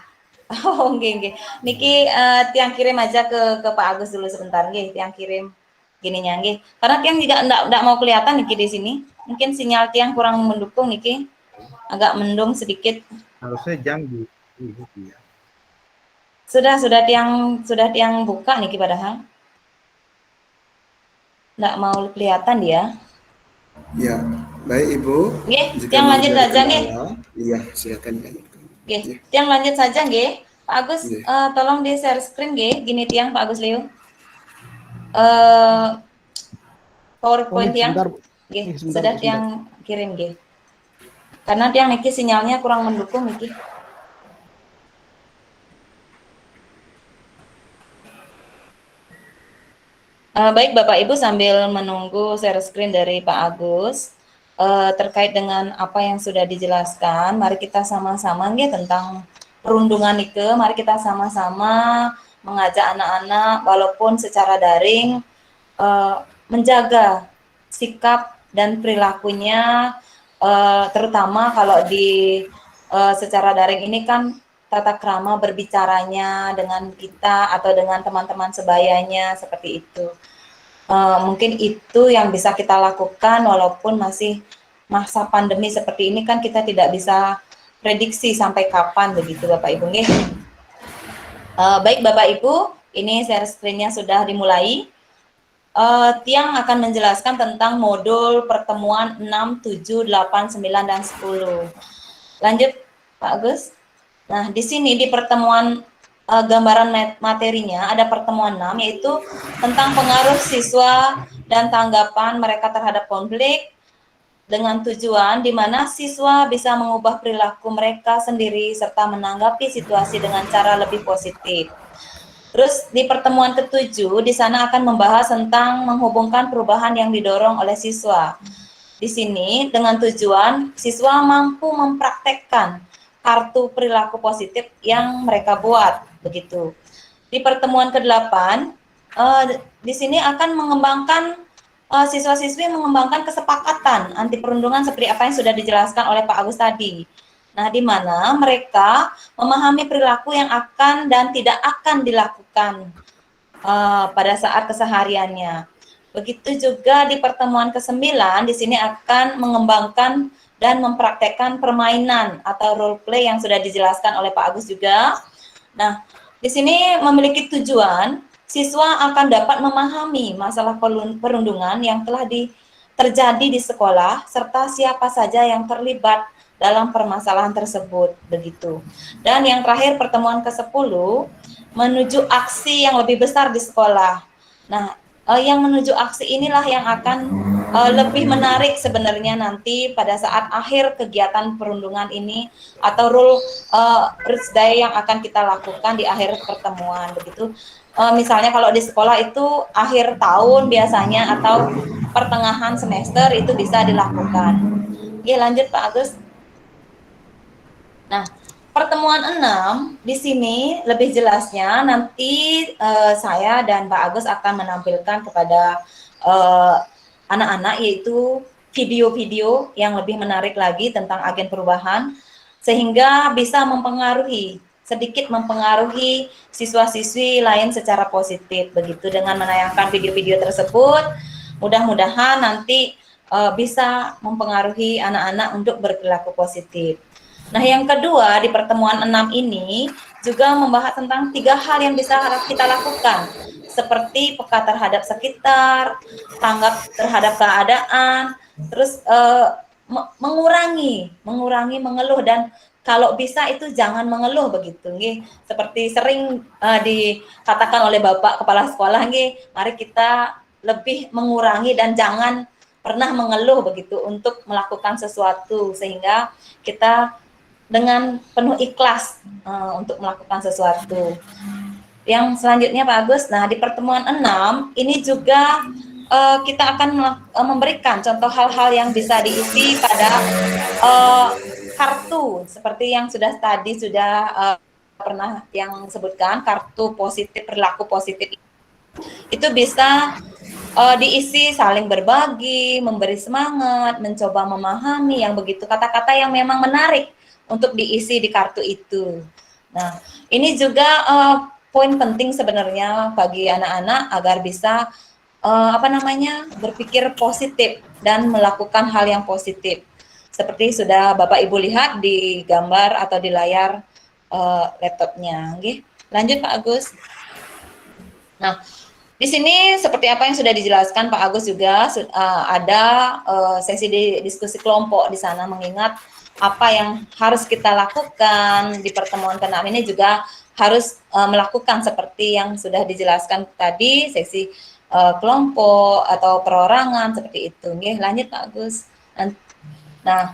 Oh, nggih. Niki Tiang kirim aja ke Pak Agus dulu sebentar nggih, Tiang kirim gininya nggih. Karena Tiang juga enggak mau kelihatan niki di sini. Mungkin sinyal Tiang kurang mendukung niki. Agak mendung sedikit. Harusnya jangan Sudah Tiang buka niki padahal. Enggak mau kelihatan dia. Ya, baik Ibu. Nggih, Tiang lanjut saja nggih. Iya, silakan. Oke, Tiang lanjut saja nggih. Pak Agus, tolong di share screen nggih. Gini Tiang, Pak Agus Leo. PowerPoint Tiang. Nggih, sudah Tiang kirim nggih. Karena Tiang niki sinyalnya kurang mendukung niki. Baik Bapak Ibu, sambil menunggu share screen dari Pak Agus terkait dengan apa yang sudah dijelaskan, mari kita sama-sama nggih tentang perundungan nike, mari kita sama-sama mengajak anak-anak walaupun secara daring menjaga sikap dan perilakunya, terutama kalau di secara daring ini kan tata krama berbicaranya dengan kita atau dengan teman-teman sebayanya seperti itu. Mungkin itu yang bisa kita lakukan walaupun masih masa pandemi seperti ini kan kita tidak bisa prediksi sampai kapan begitu Bapak Ibu nggih. Baik Bapak Ibu, ini share screen-nya sudah dimulai. Tiang akan menjelaskan tentang modul pertemuan 6, 7, 8, 9, dan 10. Lanjut Pak Agus. Nah, di sini di pertemuan gambaran materinya ada pertemuan 6 yaitu tentang pengaruh siswa dan tanggapan mereka terhadap konflik dengan tujuan di mana siswa bisa mengubah perilaku mereka sendiri serta menanggapi situasi dengan cara lebih positif. Terus di pertemuan ke-7 di sana akan membahas tentang menghubungkan perubahan yang didorong oleh siswa. Di sini dengan tujuan siswa mampu mempraktekkan kartu perilaku positif yang mereka buat, begitu. Di pertemuan ke-8, di sini akan mengembangkan siswa-siswi mengembangkan kesepakatan anti perundungan seperti apa yang sudah dijelaskan oleh Pak Agus tadi. Nah, di mana mereka memahami perilaku yang akan dan tidak akan dilakukan pada saat kesehariannya. Begitu juga di pertemuan ke-9, di sini akan mengembangkan dan mempraktekkan permainan atau role play yang sudah dijelaskan oleh Pak Agus juga. Nah, di sini memiliki tujuan siswa akan dapat memahami masalah perundungan yang telah terjadi di sekolah serta siapa saja yang terlibat dalam permasalahan tersebut, begitu. Dan yang terakhir pertemuan ke-10 menuju aksi yang lebih besar di sekolah. Nah, yang menuju aksi inilah yang akan lebih menarik sebenarnya nanti pada saat akhir kegiatan perundungan ini atau rule day yang akan kita lakukan di akhir pertemuan begitu. misalnya kalau di sekolah itu akhir tahun biasanya atau pertengahan semester itu bisa dilakukan. Oke, lanjut Pak Agus. Nah, pertemuan 6 di sini lebih jelasnya nanti saya dan Pak Agus akan menampilkan kepada anak-anak yaitu video-video yang lebih menarik lagi tentang agen perubahan sehingga bisa sedikit mempengaruhi siswa-siswi lain secara positif. Begitu dengan menayangkan video-video tersebut, mudah-mudahan nanti bisa mempengaruhi anak-anak untuk berperilaku positif. Nah, yang kedua di pertemuan 6 ini juga membahas tentang 3 hal yang bisa kita lakukan, seperti peka terhadap sekitar, tanggap terhadap keadaan, terus mengurangi mengeluh, dan kalau bisa itu jangan mengeluh begitu nggih. Seperti sering dikatakan oleh Bapak Kepala Sekolah nggih, mari kita lebih mengurangi dan jangan pernah mengeluh begitu untuk melakukan sesuatu, sehingga kita dengan penuh ikhlas untuk melakukan sesuatu. Yang selanjutnya Pak Agus, nah di pertemuan 6 ini juga kita akan memberikan contoh hal-hal yang bisa diisi pada kartu, seperti yang sudah pernah yang sebutkan, kartu positif, perilaku positif. Itu bisa diisi saling berbagi, memberi semangat, mencoba memahami, yang begitu kata-kata yang memang menarik untuk diisi di kartu itu. Nah, ini juga poin penting sebenarnya bagi anak-anak agar bisa berpikir positif dan melakukan hal yang positif. Seperti sudah Bapak Ibu lihat di gambar atau di layar laptopnya. Oke. Lanjut Pak Agus. Nah, di sini seperti apa yang sudah dijelaskan Pak Agus juga ada sesi diskusi kelompok di sana, mengingat apa yang harus kita lakukan di pertemuan ke-6 ini juga harus melakukan seperti yang sudah dijelaskan tadi, sesi kelompok atau perorangan seperti itu. Oke, lanjut Pak Agus. Nah,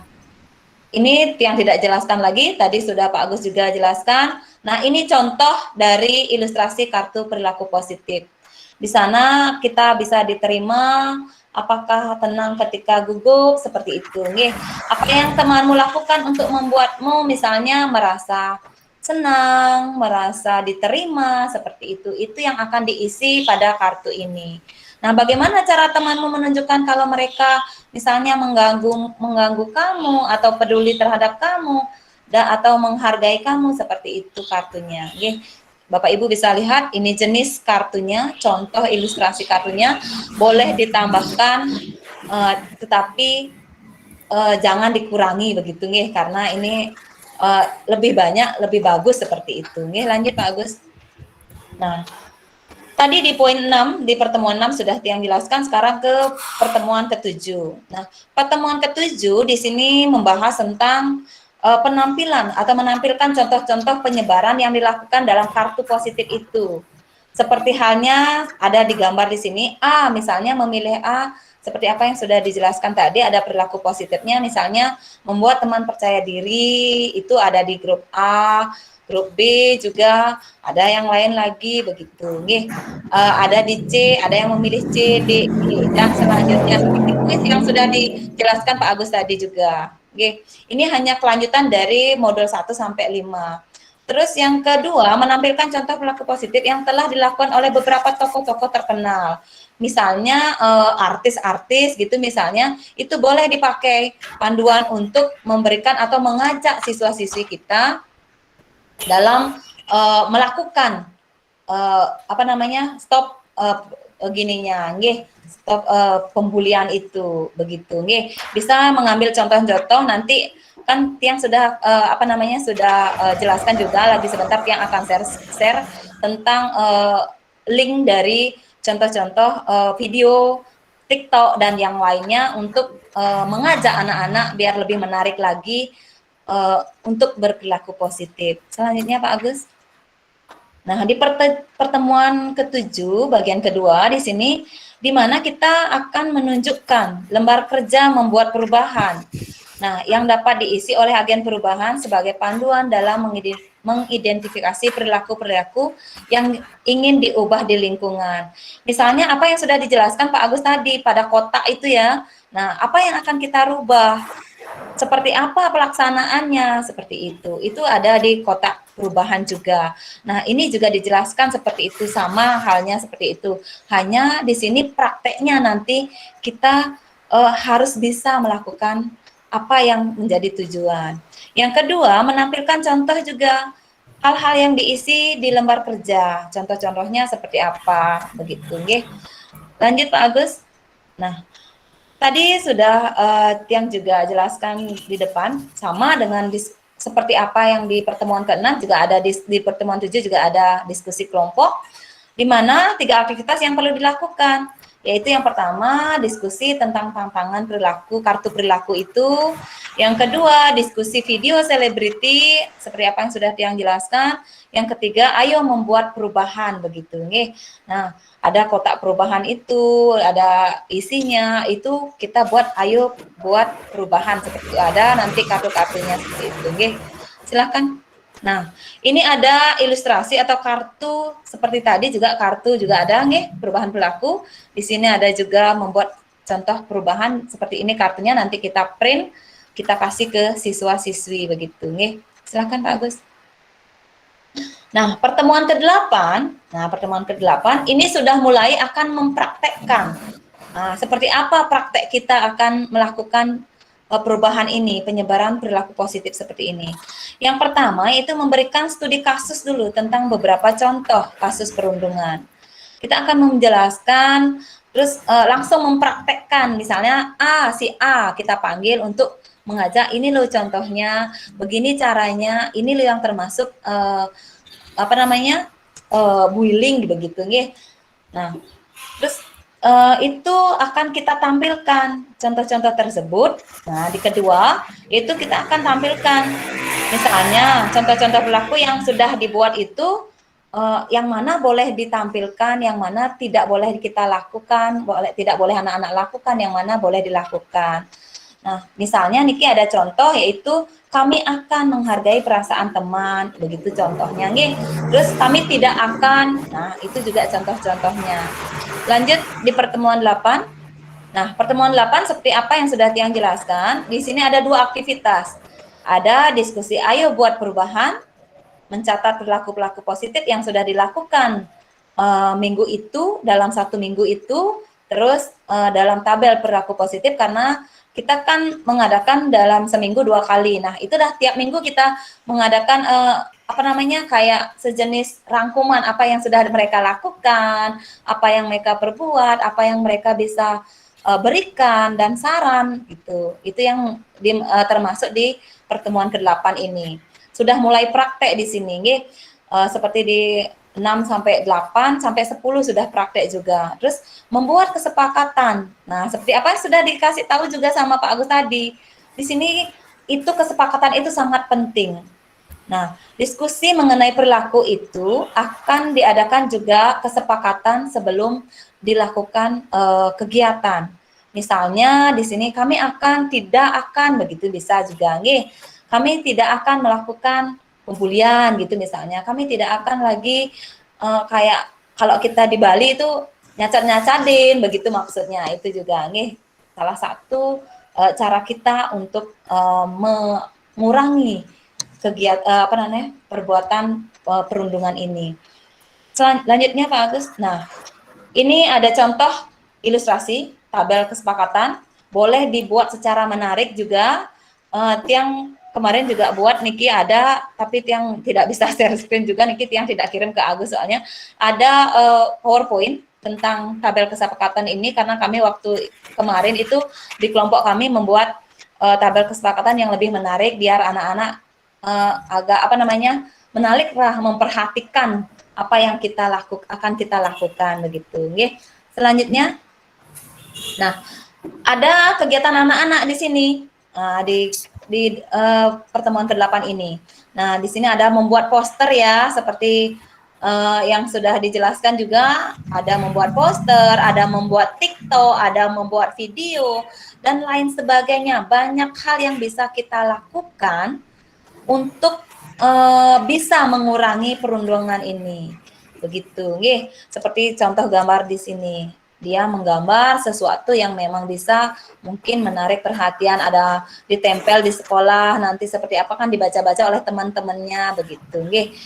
ini yang tidak jelaskan lagi, tadi sudah Pak Agus juga jelaskan. Nah, ini contoh dari ilustrasi kartu perilaku positif. Di sana kita bisa diterima apakah tenang ketika gugup, seperti itu. Nih, apa yang temanmu lakukan untuk membuatmu misalnya merasa senang, merasa diterima, seperti itu. Itu yang akan diisi pada kartu ini. Nah, bagaimana cara temanmu menunjukkan kalau mereka misalnya mengganggu kamu atau peduli terhadap kamu atau menghargai kamu, seperti itu kartunya. Oke. Bapak Ibu bisa lihat ini jenis kartunya, contoh ilustrasi kartunya, boleh ditambahkan tetapi jangan dikurangi begitu nggih, karena ini lebih banyak lebih bagus seperti itu nggih. Lanjut Pak Agus. Nah, tadi di poin 6 di pertemuan 6 sudah yang jelaskan, sekarang ke pertemuan ke-7. Nah, pertemuan ke-7 di sini membahas tentang penampilan atau menampilkan contoh-contoh penyebaran yang dilakukan dalam kartu positif itu. Seperti halnya ada di gambar di sini, A misalnya memilih A, seperti apa yang sudah dijelaskan tadi, ada perilaku positifnya, misalnya membuat teman percaya diri, itu ada di grup A, grup B juga, ada yang lain lagi begitu. Ada di C, ada yang memilih C, D, E, dan selanjutnya seperti yang sudah dijelaskan Pak Agus tadi juga. Ini hanya kelanjutan dari modul 1 sampai 5. Terus yang kedua, menampilkan contoh perilaku positif yang telah dilakukan oleh beberapa tokoh-tokoh terkenal. Misalnya artis-artis gitu misalnya, itu boleh dipakai panduan untuk memberikan atau mengajak siswa-siswi kita dalam melakukan stop stop pembulian itu begitu nggih. Bisa mengambil contoh-contoh, nanti kan Tiang sudah jelaskan juga lagi sebentar, Tiang akan share tentang link dari contoh-contoh video TikTok dan yang lainnya untuk mengajak anak-anak biar lebih menarik lagi untuk berperilaku positif. Selanjutnya Pak Agus. Nah, di pertemuan ke-7 bagian kedua di sini, di mana kita akan menunjukkan lembar kerja membuat perubahan. Nah, yang dapat diisi oleh agen perubahan sebagai panduan dalam mengidentifikasi perilaku-perilaku yang ingin diubah di lingkungan. Misalnya apa yang sudah dijelaskan Pak Agus tadi pada kotak itu ya. Nah, apa yang akan kita rubah? Seperti apa pelaksanaannya? Seperti itu. Itu ada di kotak perubahan juga. Nah, ini juga dijelaskan seperti itu, sama halnya seperti itu. Hanya di sini prakteknya nanti kita harus bisa melakukan apa yang menjadi tujuan. Yang kedua, menampilkan contoh juga hal-hal yang diisi di lembar kerja. Contoh-contohnya seperti apa, begitu. Nggih. Lanjut Pak Agus. Nah, tadi sudah Tiang juga jelaskan di depan, sama dengan seperti apa yang di pertemuan ke-6 juga ada di pertemuan 7 juga ada diskusi kelompok, di mana 3 aktivitas yang perlu dilakukan, yaitu yang pertama diskusi tentang tantangan perilaku, kartu perilaku itu, yang kedua diskusi video selebriti seperti apa yang sudah Tiang jelaskan, yang ketiga ayo membuat perubahan begitu nih. Nah, ada kotak perubahan itu, ada isinya, itu kita buat, ayo buat perubahan seperti itu. Ada nanti kartu-kartunya seperti itu. Oke, silakan. Nah, ini ada ilustrasi atau kartu seperti tadi juga, kartu juga ada nih, perubahan perilaku. Di sini ada juga membuat contoh perubahan seperti ini kartunya, nanti kita print, kita kasih ke siswa-siswi begitu nih. Silakan Pak Agus. Nah, pertemuan ke-8 ini sudah mulai akan mempraktekkan. Nah, seperti apa praktek kita akan melakukan perubahan ini, penyebaran perilaku positif seperti ini. Yang pertama itu memberikan studi kasus dulu tentang beberapa contoh kasus perundungan. Kita akan menjelaskan, terus langsung mempraktekkan, misalnya si A kita panggil untuk mengajak, ini loh contohnya, begini caranya, ini loh yang termasuk bullying begitu nggih. Nah, terus itu akan kita tampilkan contoh-contoh tersebut. Nah, di kedua itu kita akan tampilkan misalnya contoh-contoh perilaku yang sudah dibuat itu, yang mana boleh ditampilkan, yang mana tidak boleh kita lakukan, tidak boleh anak-anak lakukan, yang mana boleh dilakukan. Nah, misalnya Niki ada contoh yaitu kami akan menghargai perasaan teman, begitu contohnya nih. Terus kami tidak akan, nah itu juga contoh-contohnya. Lanjut di pertemuan 8. Nah, pertemuan 8 seperti apa yang sudah Tiang jelaskan, di sini ada 2 aktivitas. Ada diskusi ayo buat perubahan, mencatat perilaku-perilaku positif yang sudah dilakukan minggu itu, dalam 1 minggu itu, terus dalam tabel perilaku positif, karena kita kan mengadakan dalam seminggu 2 kali. Nah, itu dah tiap minggu kita mengadakan kayak sejenis rangkuman apa yang sudah mereka lakukan, apa yang mereka perbuat, apa yang mereka bisa berikan dan saran gitu. Itu yang termasuk di pertemuan ke-8 ini. Sudah mulai praktek di sini, seperti di 6 sampai 8 sampai 10 sudah praktek juga. Terus membuat kesepakatan. Nah, seperti apa yang sudah dikasih tahu juga sama Pak Agus tadi. Di sini itu kesepakatan itu sangat penting. Nah, diskusi mengenai perilaku itu akan diadakan juga kesepakatan sebelum dilakukan kegiatan. Misalnya di sini kami tidak akan begitu bisa juga nggih. Kami tidak akan melakukan pembulian gitu misalnya. Kami tidak akan lagi kayak kalau kita di Bali itu nyacat-nyacatin begitu maksudnya. Itu juga nih salah satu cara kita untuk mengurangi kegiatan perbuatan perundungan ini. Selanjutnya Pak Agus. Nah, ini ada contoh ilustrasi tabel kesepakatan, boleh dibuat secara menarik juga. Tiang kemarin juga buat, Niki ada, tapi Tiang tidak bisa share screen juga, Niki Tiang tidak kirim ke Agus soalnya. Ada PowerPoint tentang tabel kesepakatan ini, karena kami waktu kemarin itu di kelompok kami membuat tabel kesepakatan yang lebih menarik, biar anak-anak agak menarik lah, memperhatikan apa yang akan kita lakukan begitu. Nggih. Selanjutnya, nah ada kegiatan anak-anak di sini di pertemuan ke-8 ini. Nah, di sini ada membuat poster ya, seperti yang sudah dijelaskan juga, ada membuat poster, ada membuat TikTok, ada membuat video, dan lain sebagainya. Banyak hal yang bisa kita lakukan untuk bisa mengurangi perundungan ini. Begitu, nggih. Seperti contoh gambar di sini. Dia menggambar sesuatu yang memang bisa mungkin menarik perhatian, ada ditempel di sekolah, nanti seperti apa kan dibaca-baca oleh teman-temannya begitu, nggih.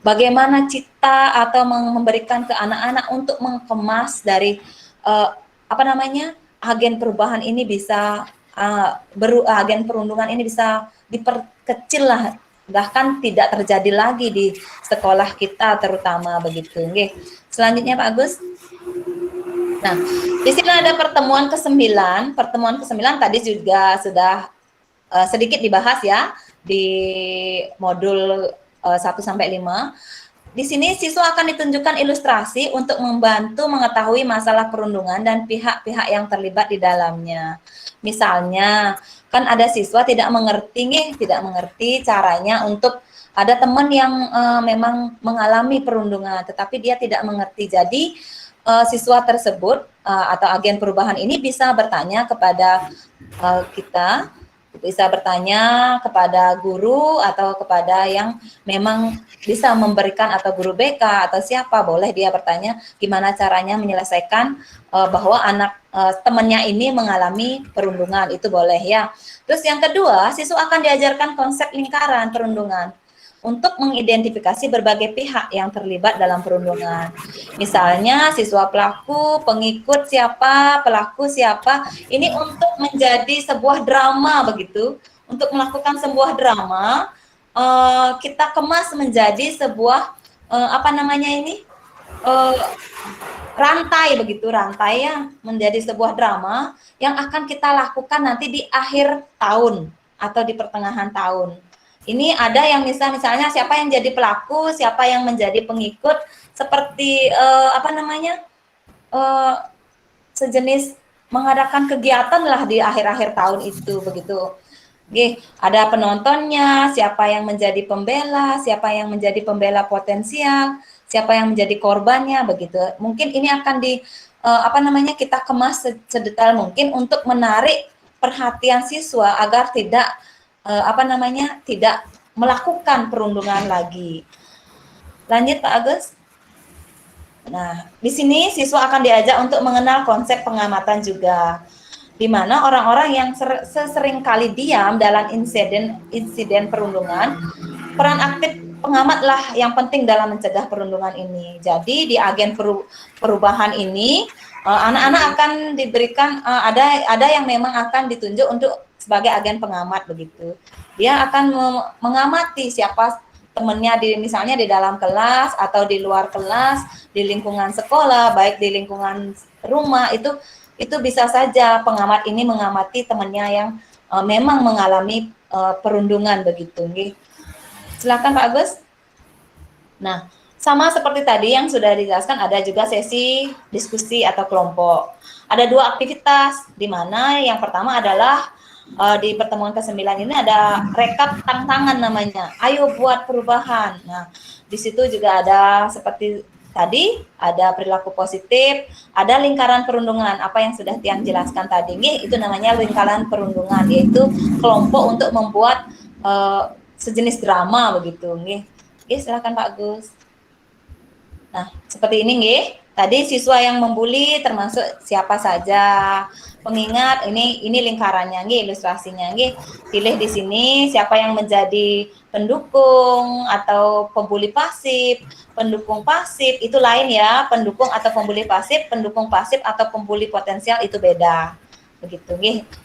Bagaimana cita atau memberikan ke anak-anak untuk mengemas dari apa namanya? Agen perubahan ini bisa agen perundungan ini bisa diperkecil lah, bahkan tidak terjadi lagi di sekolah kita terutama begitu, nggih. Selanjutnya Pak Agus. Nah, di sini ada pertemuan ke-9. Pertemuan ke-9 tadi juga sudah sedikit dibahas ya di modul 1 sampai 5. Di sini siswa akan ditunjukkan ilustrasi untuk membantu mengetahui masalah perundungan dan pihak-pihak yang terlibat di dalamnya. Misalnya, kan ada siswa tidak mengerti caranya untuk ada teman yang memang mengalami perundungan, tetapi dia tidak mengerti. Jadi siswa tersebut atau agen perubahan ini bisa bertanya kepada kita, bisa bertanya kepada guru atau kepada yang memang bisa memberikan, atau guru BK atau siapa, boleh dia bertanya gimana caranya menyelesaikan bahwa anak temannya ini mengalami perundungan, itu boleh ya. Terus yang kedua, siswa akan diajarkan konsep lingkaran perundungan untuk mengidentifikasi berbagai pihak yang terlibat dalam perundungan. Misalnya siswa pelaku, pengikut siapa, pelaku siapa. Ini untuk menjadi sebuah drama begitu. Untuk melakukan sebuah drama, kita kemas menjadi sebuah apa namanya ini? Rantai begitu, rantai yang menjadi sebuah drama yang akan kita lakukan nanti di akhir tahun atau di pertengahan tahun. Ini ada yang misalnya siapa yang jadi pelaku, siapa yang menjadi pengikut, seperti apa namanya, sejenis mengadakan kegiatan lah di akhir-akhir tahun itu begitu. Oke, ada penontonnya, siapa yang menjadi pembela, siapa yang menjadi pembela potensial, siapa yang menjadi korbannya begitu. Mungkin ini akan di apa namanya, kita kemas sedetail mungkin untuk menarik perhatian siswa agar tidak apa namanya, tidak melakukan perundungan lagi. Lanjut Pak Agus. Nah, di sini siswa akan diajak untuk mengenal konsep pengamatan juga, di mana orang-orang yang sering kali diam dalam insiden perundungan, peran aktif pengamatlah yang penting dalam mencegah perundungan ini. Jadi di agen perubahan ini anak-anak akan diberikan ada yang memang akan ditunjuk untuk sebagai agen pengamat begitu. Dia akan mengamati siapa temannya misalnya di dalam kelas atau di luar kelas, di lingkungan sekolah, baik di lingkungan rumah, itu bisa saja pengamat ini mengamati temannya yang memang mengalami perundungan begitu. Silakan Pak Agus. Nah, sama seperti tadi yang sudah dijelaskan, ada juga sesi diskusi atau kelompok. Ada 2 aktivitas, di mana yang pertama adalah di pertemuan ke-9 ini ada rekap tantangan namanya. Ayo buat perubahan. Nah, di situ juga ada seperti tadi, ada perilaku positif, ada lingkaran perundungan, apa yang sudah Tiang jelaskan tadi. Itu namanya lingkaran perundungan, yaitu kelompok untuk membuat sejenis drama begitu. Silakan Pak Agus. Nah, seperti ini tadi siswa yang membuli termasuk siapa saja. Pengingat ini lingkarannya ilustrasinya Pilih di sini siapa yang menjadi pendukung atau pembuli pasif. Pendukung pasif itu lain ya, pendukung atau pembuli pasif, pendukung pasif atau pembuli potensial itu beda. Begitu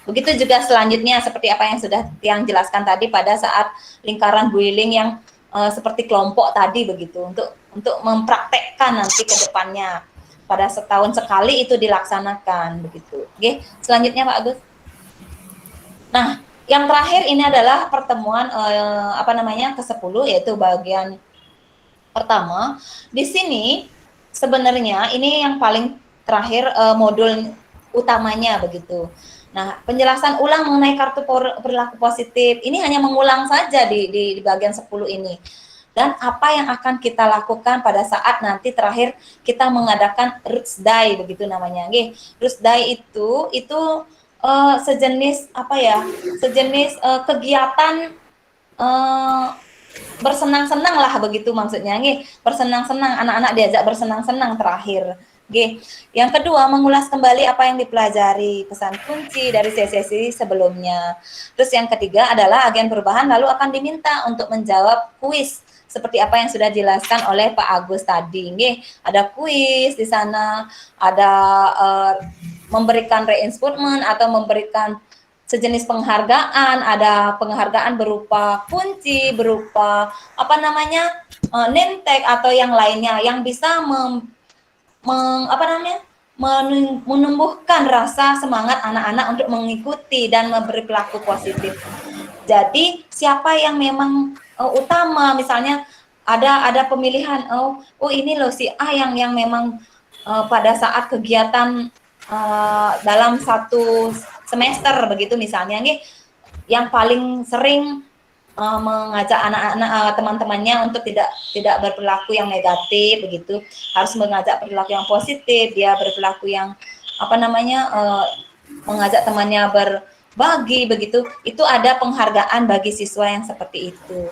Begitu juga selanjutnya seperti apa yang sudah Tiang jelaskan tadi pada saat lingkaran bullying yang seperti kelompok tadi begitu, untuk mempraktekkan nanti ke depannya. Pada setahun sekali itu dilaksanakan begitu. Selanjutnya Pak Agus. Nah, yang terakhir ini adalah pertemuan apa namanya ke-10, yaitu bagian pertama. Di sini sebenarnya ini yang paling terakhir modul utamanya begitu. Nah, penjelasan ulang mengenai kartu perilaku positif ini hanya mengulang saja di bagian 10 ini. Dan apa yang akan kita lakukan pada saat nanti terakhir kita mengadakan Roots Day begitu namanya. Roots Day itu sejenis apa ya? Sejenis kegiatan bersenang-senang lah begitu maksudnya nggih. Bersenang-senang, anak-anak diajak bersenang-senang terakhir. Nggih. Yang kedua, mengulas kembali apa yang dipelajari, pesan kunci dari sesi-sesi sebelumnya. Terus yang ketiga adalah agen perubahan lalu akan diminta untuk menjawab kuis seperti apa yang sudah dijelaskan oleh Pak Agus tadi. Nggih, ada kuis di sana, ada memberikan reinforcement atau memberikan sejenis penghargaan, ada penghargaan berupa kunci, berupa apa namanya name tag atau yang lainnya yang bisa menumbuhkan rasa semangat anak-anak untuk mengikuti dan memberi perilaku positif. Jadi siapa yang memang utama, misalnya ada pemilihan, oh ini loh si A yang memang pada saat kegiatan dalam satu semester begitu misalnya nih, yang paling sering mengajak anak-anak teman-temannya untuk tidak berperilaku yang negatif begitu, harus mengajak perilaku yang positif, dia berperilaku yang mengajak temannya berbagi begitu, itu ada penghargaan bagi siswa yang seperti itu.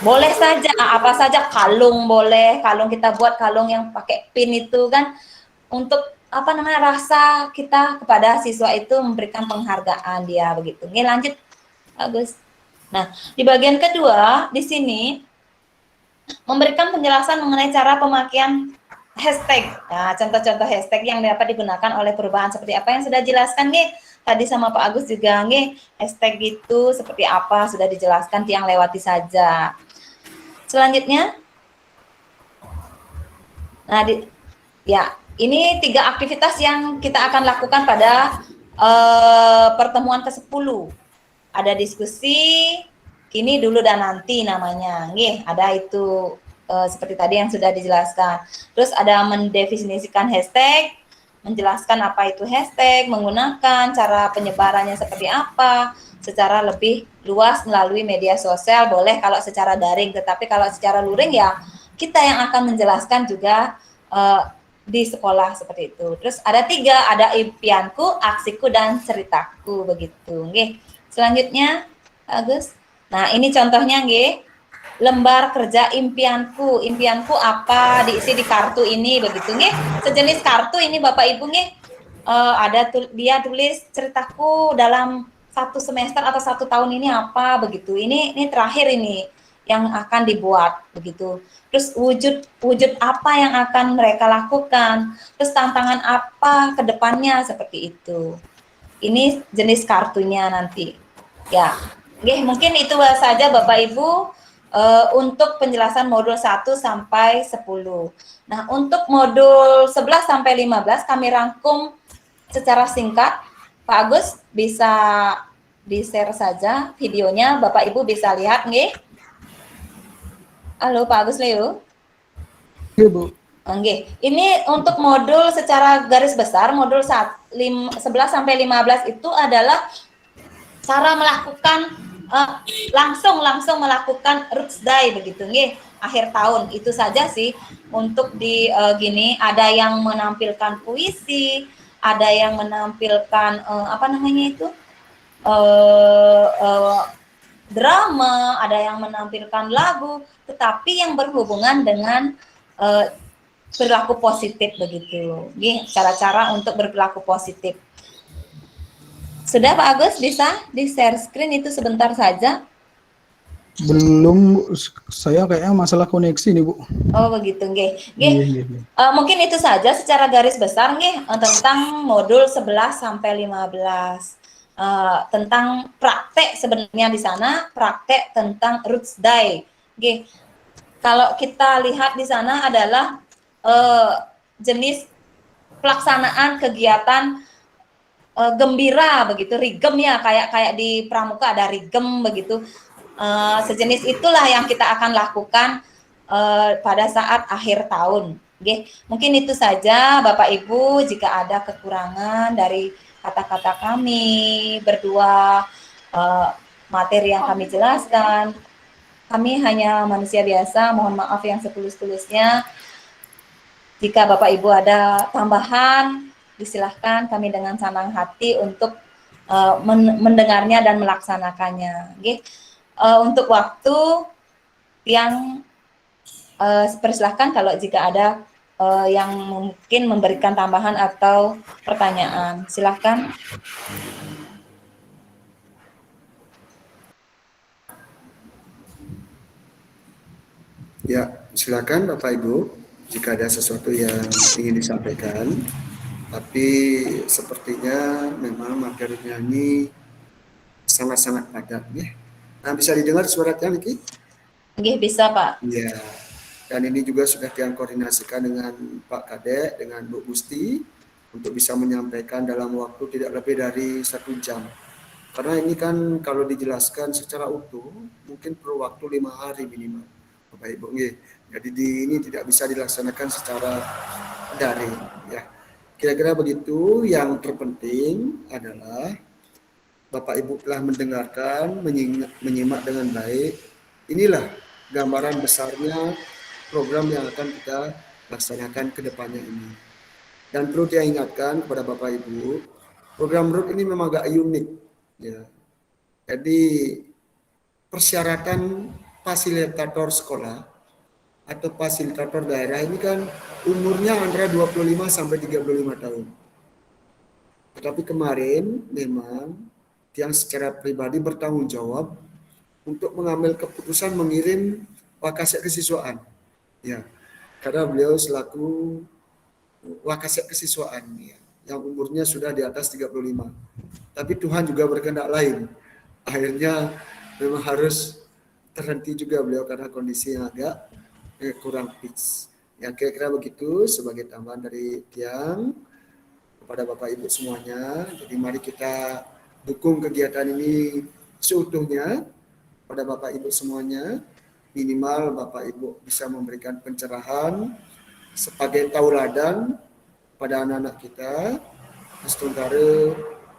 Boleh saja apa saja, kalung boleh, kalung kita buat kalung yang pakai pin itu kan, untuk rasa kita kepada siswa itu memberikan penghargaan dia begitu. Oke, lanjut Agus. Nah, di bagian kedua di sini memberikan penjelasan mengenai cara pemakaian hashtag. Nah, contoh-contoh hashtag yang dapat digunakan oleh perubahan seperti apa yang sudah dijelaskan nih tadi sama Pak Agus juga nih. Hashtag itu seperti apa sudah dijelaskan, yang lewati saja. Selanjutnya, nah ini 3 aktivitas yang kita akan lakukan pada pertemuan ke-10. Ada diskusi, kini, dulu, dan nanti namanya. Nggih, ada itu seperti tadi yang sudah dijelaskan. Terus ada mendefinisikan hashtag, menjelaskan apa itu hashtag, menggunakan cara penyebarannya seperti apa, secara lebih luas melalui media sosial, boleh kalau secara daring, tetapi kalau secara luring ya kita yang akan menjelaskan juga di sekolah seperti itu. Terus ada 3, ada impianku, aksiku, dan ceritaku begitu. Nggih. Selanjutnya, Agus. Nah, ini contohnya nggih. Lembar kerja impianku. Impianku apa diisi di kartu ini begitu nggih. Sejenis kartu ini Bapak Ibu nggih. Dia tulis ceritaku dalam 1 semester atau 1 tahun ini apa begitu. Ini terakhir ini yang akan dibuat begitu. Terus wujud apa yang akan mereka lakukan, terus tantangan apa ke depannya seperti itu. Ini jenis kartunya nanti. Ya, oke, mungkin itu saja Bapak Ibu untuk penjelasan modul 1 sampai 10. Nah, untuk modul 11 sampai 15 kami rangkum secara singkat. Pak Agus bisa di-share saja videonya, Bapak Ibu bisa lihat nggih. Halo Pak Agus Leo. Iya Bu. Oke, ini untuk modul secara garis besar, modul 11 sampai 15 itu adalah cara melakukan langsung melakukan Roots Day begitu nggih, akhir tahun. Itu saja sih untuk di gini, ada yang menampilkan puisi, ada yang menampilkan drama, ada yang menampilkan lagu, tetapi yang berhubungan dengan perilaku positif begitu. Ini cara-cara untuk berperilaku positif. Sudah Pak Agus, bisa di-share screen itu sebentar saja? Belum, saya kayaknya masalah koneksi nih Bu. Oh begitu, nggih. Iya. Mungkin itu saja secara garis besar nggih tentang modul 11 sampai 15. Tentang praktek sebenarnya di sana, praktek tentang Roots Day. Oke. Kalau kita lihat di sana adalah jenis pelaksanaan kegiatan gembira begitu, rigem ya, kayak di pramuka ada rigem begitu. Sejenis itulah yang kita akan lakukan pada saat akhir tahun. Oke. Mungkin itu saja Bapak Ibu, jika ada kekurangan dari kata-kata kami berdua, materi yang kami jelaskan, kami hanya manusia biasa, mohon maaf yang setulus-tulusnya. Jika Bapak Ibu ada tambahan, disilahkan, kami dengan senang hati untuk mendengarnya dan melaksanakannya. Untuk waktu Tiang persilahkan kalau jika ada yang mungkin memberikan tambahan atau pertanyaan. Silahkan. Ya, silakan Bapak Ibu, jika ada sesuatu yang ingin disampaikan. Tapi sepertinya memang materinya ini sangat-sangat padat ya. Nah, bisa didengar suaranya Niki? Nggih, bisa Pak. Ya, dan ini juga sudah koordinasikan dengan Pak Kadek, dengan Bu Gusti, untuk bisa menyampaikan dalam waktu tidak lebih dari 1 jam. Karena ini kan kalau dijelaskan secara utuh, mungkin perlu waktu 5 hari minimal, Bapak Ibu. Jadi ini tidak bisa dilaksanakan secara daring. Ya, kira-kira begitu. Yang terpenting adalah Bapak Ibu telah mendengarkan, menyimak dengan baik. Inilah gambaran besarnya program yang akan kita laksanakan ke depannya ini. Dan perlu saya ingatkan kepada Bapak Ibu, program RUT ini memang agak unik. Ya. Jadi persyaratan fasilitator sekolah atau fasilitator daerah ini kan umurnya antara 25 sampai 35 tahun. Tetapi kemarin memang yang secara pribadi bertanggung jawab untuk mengambil keputusan mengirim Wakasek kesiswaan. Ya, karena beliau selaku Wakasek kesiswaan ya, yang umurnya sudah di atas 35. Tapi Tuhan juga berkehendak lain. Akhirnya memang harus terhenti juga beliau karena kondisi yang agak kurang fix. Ya, kira-kira begitu sebagai tambahan dari Tiang kepada Bapak Ibu semuanya. Jadi mari kita dukung kegiatan ini seutuhnya pada Bapak Ibu semuanya. Minimal Bapak Ibu bisa memberikan pencerahan sebagai tauladan pada anak-anak kita, sementara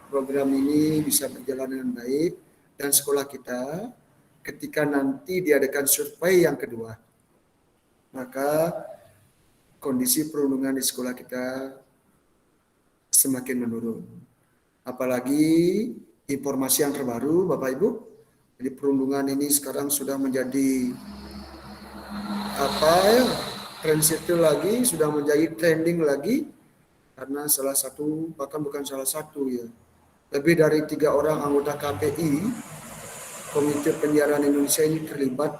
program ini bisa berjalan dengan baik dan sekolah kita ketika nanti diadakan survei yang kedua, maka kondisi perundungan di sekolah kita semakin menurun. Apalagi informasi yang terbaru Bapak Ibu, jadi perundungan ini sekarang sudah menjadi trendsetter lagi, sudah menjadi trending lagi, karena salah satu, bahkan bukan salah satu ya, lebih dari 3 orang anggota KPI, Komite Penyiaran Indonesia ini terlibat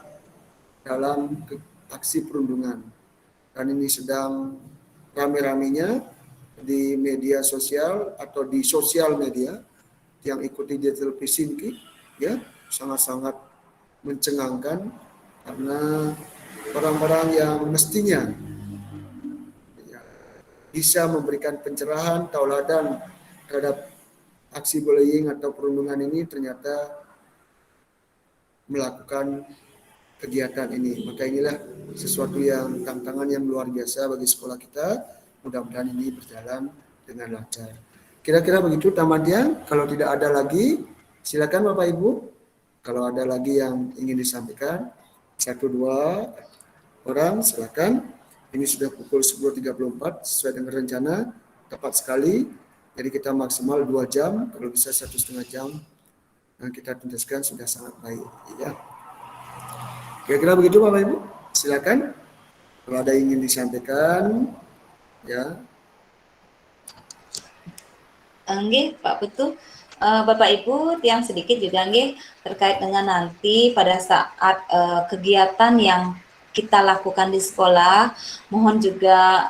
dalam aksi perundungan. Dan ini sedang rame-ramenya di media sosial atau di sosial media yang ikuti di televisi ini, ya sangat-sangat mencengangkan karena orang-orang yang mestinya bisa memberikan pencerahan, tauladan terhadap aksi bullying atau perundungan ini ternyata melakukan kegiatan ini. Maka inilah sesuatu yang tantangan yang luar biasa bagi sekolah kita. Mudah-mudahan ini berjalan dengan lancar. Kira-kira begitu tamatnya. Kalau tidak ada lagi, silakan Bapak Ibu. Kalau ada lagi yang ingin disampaikan, 1-2 orang silakan. Ini sudah pukul 10.34 sesuai dengan rencana, tepat sekali. Jadi kita maksimal 2 jam, kalau bisa 1,5 jam. Yang kita tuntaskan sudah sangat baik. Ya. Kira-kira begitu Bapak Ibu. Silakan. Kalau ada yang ingin disampaikan, ya. Nggih, Pak Putu. Bapak Ibu, tiang sedikit juga nggih terkait dengan nanti pada saat kegiatan yang kita lakukan di sekolah, mohon juga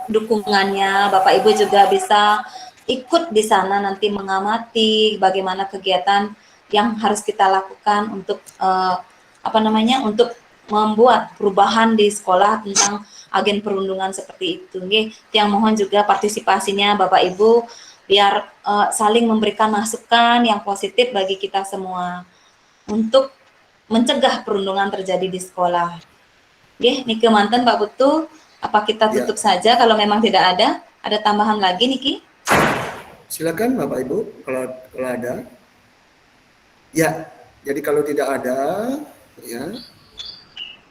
dukungannya. Bapak Ibu juga bisa ikut di sana nanti mengamati bagaimana kegiatan yang harus kita lakukan untuk untuk membuat perubahan di sekolah tentang agen perundungan seperti itu. Nggih, tiang mohon juga partisipasinya Bapak Ibu biar saling memberikan masukan yang positif bagi kita semua untuk mencegah perundungan terjadi di sekolah. Nggih, niki manten Pak Putu, apa kita tutup saja kalau memang tidak ada tambahan lagi niki? Silakan Bapak Ibu kalau ada. Ya, jadi kalau tidak ada, ya.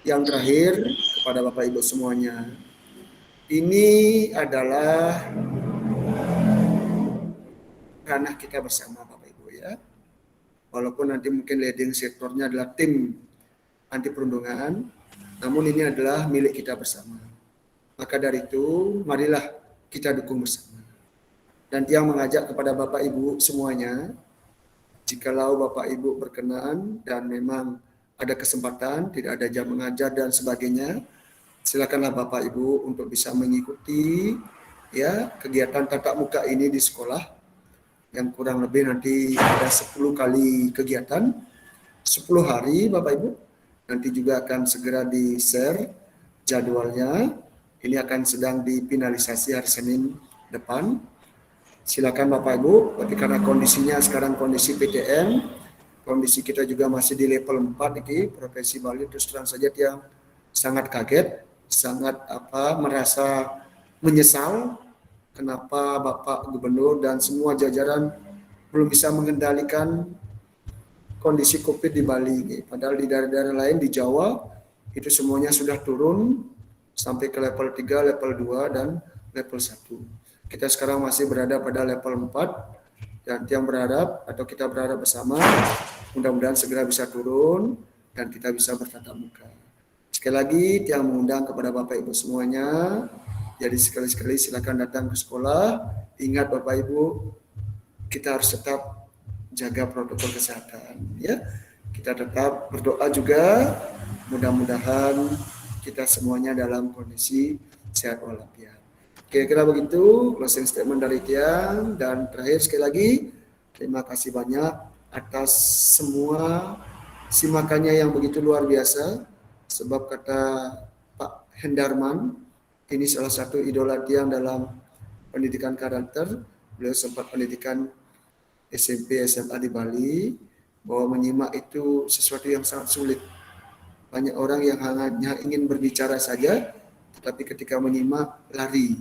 Yang terakhir kepada Bapak Ibu semuanya, ini adalah ranah kita bersama Bapak Ibu ya. Walaupun nanti mungkin leading sektornya adalah tim anti perundungan, namun ini adalah milik kita bersama. Maka dari itu, marilah kita dukung bersama. Dan Tiang mengajak kepada Bapak Ibu semuanya, jikalau Bapak Ibu berkenan dan memang ada kesempatan, tidak ada jam mengajar dan sebagainya, silakanlah Bapak Ibu untuk bisa mengikuti ya kegiatan tatap muka ini di sekolah, yang kurang lebih nanti ada 10 kali kegiatan, 10 hari Bapak Ibu. Nanti juga akan segera di-share jadwalnya. Ini akan sedang dipinalisasi hari Senin depan. Silakan Bapak Ibu, tapi karena kondisinya sekarang kondisi PTM, kondisi kita juga masih di level 4 ini, Provinsi Bali, terus terang saja yang sangat kaget, sangat merasa menyesal kenapa Bapak Gubernur dan semua jajaran belum bisa mengendalikan kondisi COVID di Bali. Padahal di daerah-daerah lain di Jawa itu semuanya sudah turun sampai ke level 3, level 2, dan level 1. Kita sekarang masih berada pada level 4 dan yang berharap atau kita berharap bersama mudah-mudahan segera bisa turun dan kita bisa bertatap muka. Sekali lagi Tiang mengundang kepada Bapak Ibu semuanya, jadi sekali-sekali silakan datang ke sekolah. Ingat Bapak Ibu, kita harus tetap jaga protokol kesehatan ya. Kita tetap berdoa juga mudah-mudahan kita semuanya dalam kondisi sehat walafiat. Kira-kira begitu closing statement dari Tiang. Dan terakhir sekali lagi terima kasih banyak atas semua simakannya yang begitu luar biasa. Sebab kata Pak Hendarman, ini salah satu idola Tiang dalam pendidikan karakter. Beliau sempat pendidikan SMP, SMA di Bali, bahwa menyimak itu sesuatu yang sangat sulit. Banyak orang yang hanya ingin berbicara saja, tetapi ketika menyimak lari,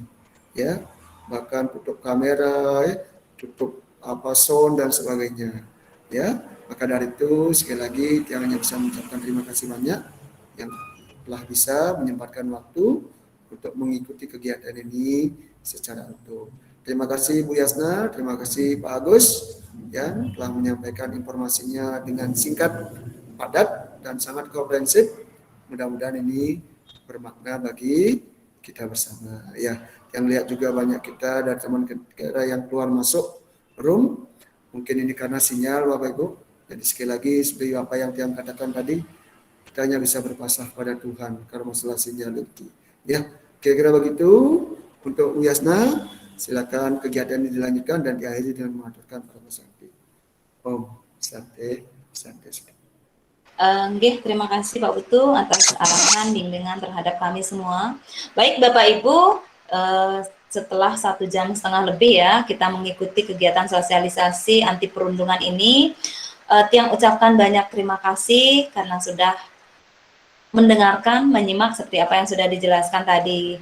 ya, bahkan tutup kamera, ya, tutup sound dan sebagainya, ya. Maka dari itu sekali lagi Tiang hanya bisa mengucapkan terima kasih banyak yang telah bisa menyempatkan waktu untuk mengikuti kegiatan ini secara utuh. Terima kasih Bu Yasna, terima kasih Pak Agus yang telah menyampaikan informasinya dengan singkat, padat, dan sangat komprehensif. Mudah-mudahan ini bermakna bagi kita bersama. Ya, yang lihat juga banyak kita dari teman kita yang keluar masuk room. Mungkin ini karena sinyal Bapak Ibu. Jadi sekali lagi seperti apa yang Tiang katakan tadi, kita hanya bisa berpasrah pada Tuhan karena masalah sinyal itu. Ya, kira-kira begitu untuk Uyasna. Silakan kegiatan ini dilanjutkan dan diakhiri dengan mengaturkan para peserta. Om Santai. Terima kasih Pak Putu atas arahan bimbingan terhadap kami semua. Baik Bapak Ibu, setelah 1,5 jam lebih ya kita mengikuti kegiatan sosialisasi anti perundungan ini, Tiang ucapkan banyak terima kasih karena sudah mendengarkan, menyimak seperti apa yang sudah dijelaskan tadi.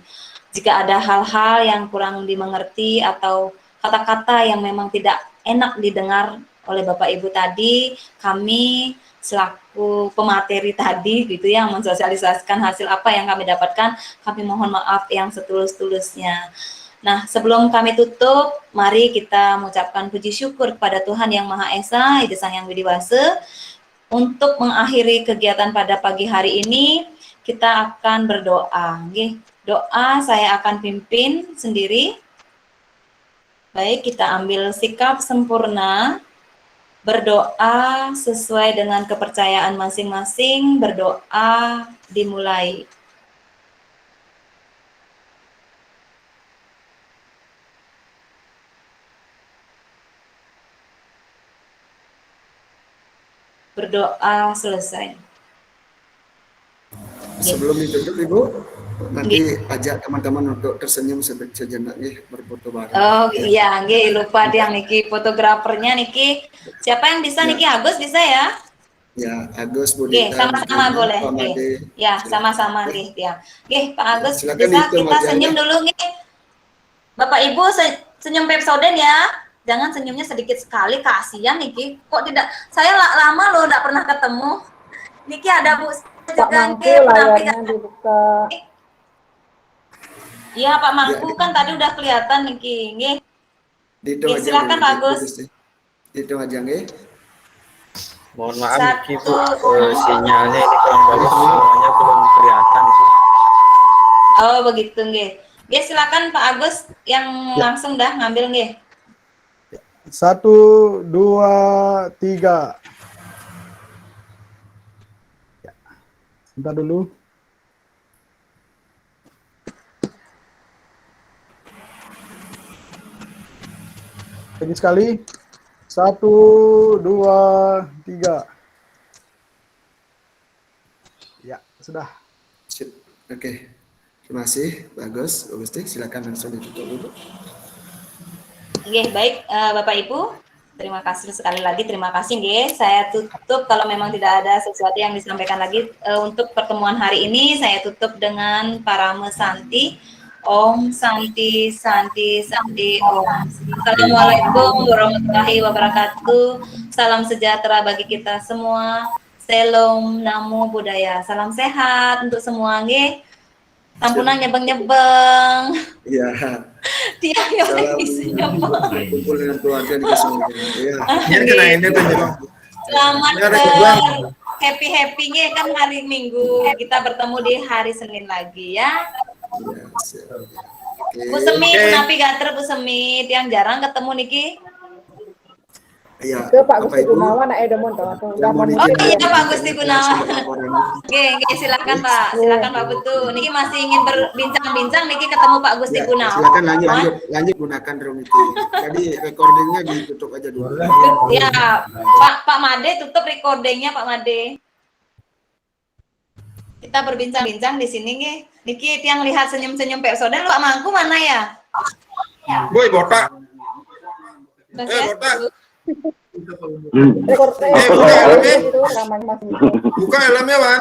Jika ada hal-hal yang kurang dimengerti atau kata-kata yang memang tidak enak didengar oleh Bapak Ibu tadi, kami selaku pemateri tadi gitu ya, mensosialisasikan hasil apa yang kami dapatkan, kami mohon maaf yang setulus-tulusnya. Nah, sebelum kami tutup, mari kita mengucapkan puji syukur kepada Tuhan Yang Maha Esa, Ide Sang Yang Widiwasa. Untuk mengakhiri kegiatan pada pagi hari ini, kita akan berdoa. Doa saya akan pimpin sendiri. Baik, kita ambil sikap sempurna. Berdoa sesuai dengan kepercayaan masing-masing. Berdoa dimulai. Berdoa selesai. Sebelum ditutup Ibu, nanti ajak teman-teman untuk tersenyum sejenak berfoto bareng. Oh iya, lupa Tiang niki fotografernya niki. Siapa yang bisa niki? Agus bisa ya? Ya, Agus, Budita. Sama-sama boleh. Ya, sama-sama nih Tiang. Pak Agus bisa kita senyum dulu Bapak Ibu senyum Pepsodent ya. Jangan senyumnya sedikit sekali, kasihan niki. Kok tidak? Saya lama loh enggak pernah ketemu. Niki ada Bu Pak Mangku layarnya dibuka. Iya Pak Mangku kan tadi udah kelihatan niki. Silakan Pak Agus. Itu aja Mohon maaf Niki Bu, Satu. sinyalnya ini kurang bagus, semuanya belum kelihatan sih. Oh begitu nggih. Nggih silakan Pak Agus yang langsung dah ngambil nggih. 1, 2, 3. Ya. Sebentar dulu. Lagi sekali. 1, 2, 3. Ya, sudah. Sip. Oke. Terima kasih, bagus, Pak Gusti. Silakan langsung ditutup dulu. Nggih, baik Bapak Ibu. Terima kasih sekali lagi, terima kasih nggih. Saya tutup kalau memang tidak ada sesuatu yang disampaikan lagi untuk pertemuan hari ini. Saya tutup dengan Parame Santi. Om Santi Santi Santi Om. Assalamualaikum warahmatullahi wabarakatuh. Salam sejahtera bagi kita semua. Selom Namo Buddhaya. Salam sehat untuk semua nggih. Tampunan nyebeng-nyebeng. Iya. Tiang yang bisa nyebeng. Kumpul dengan keluarga di semuanya. Iya. Ini kena ini tuh. Selamat happy nya kan hari Minggu. Kita bertemu di hari Senin lagi ya. Bu Semit, kenapa gater Bu Semit yang jarang ketemu niki? Iya. Ke Pak Gusti Gunawan demon toh. Oh iya Pak Gusti Gunawan. Oke, silakan Pak. Silakan Pak Putu. Niki masih ingin berbincang-bincang niki ketemu Pak Gusti Gunawan. Silakan lanjut gunakan room itu. Jadi recordingnya ditutup aja dulu. Ya, Pak Made tutup recordingnya Pak Made. Kita berbincang-bincang di sini nggih. Niki yang lihat senyum-senyum Pak Sodan, Pak Mangku mana ya? Boy, botak. Botak. Buka buka helmnya, Wan.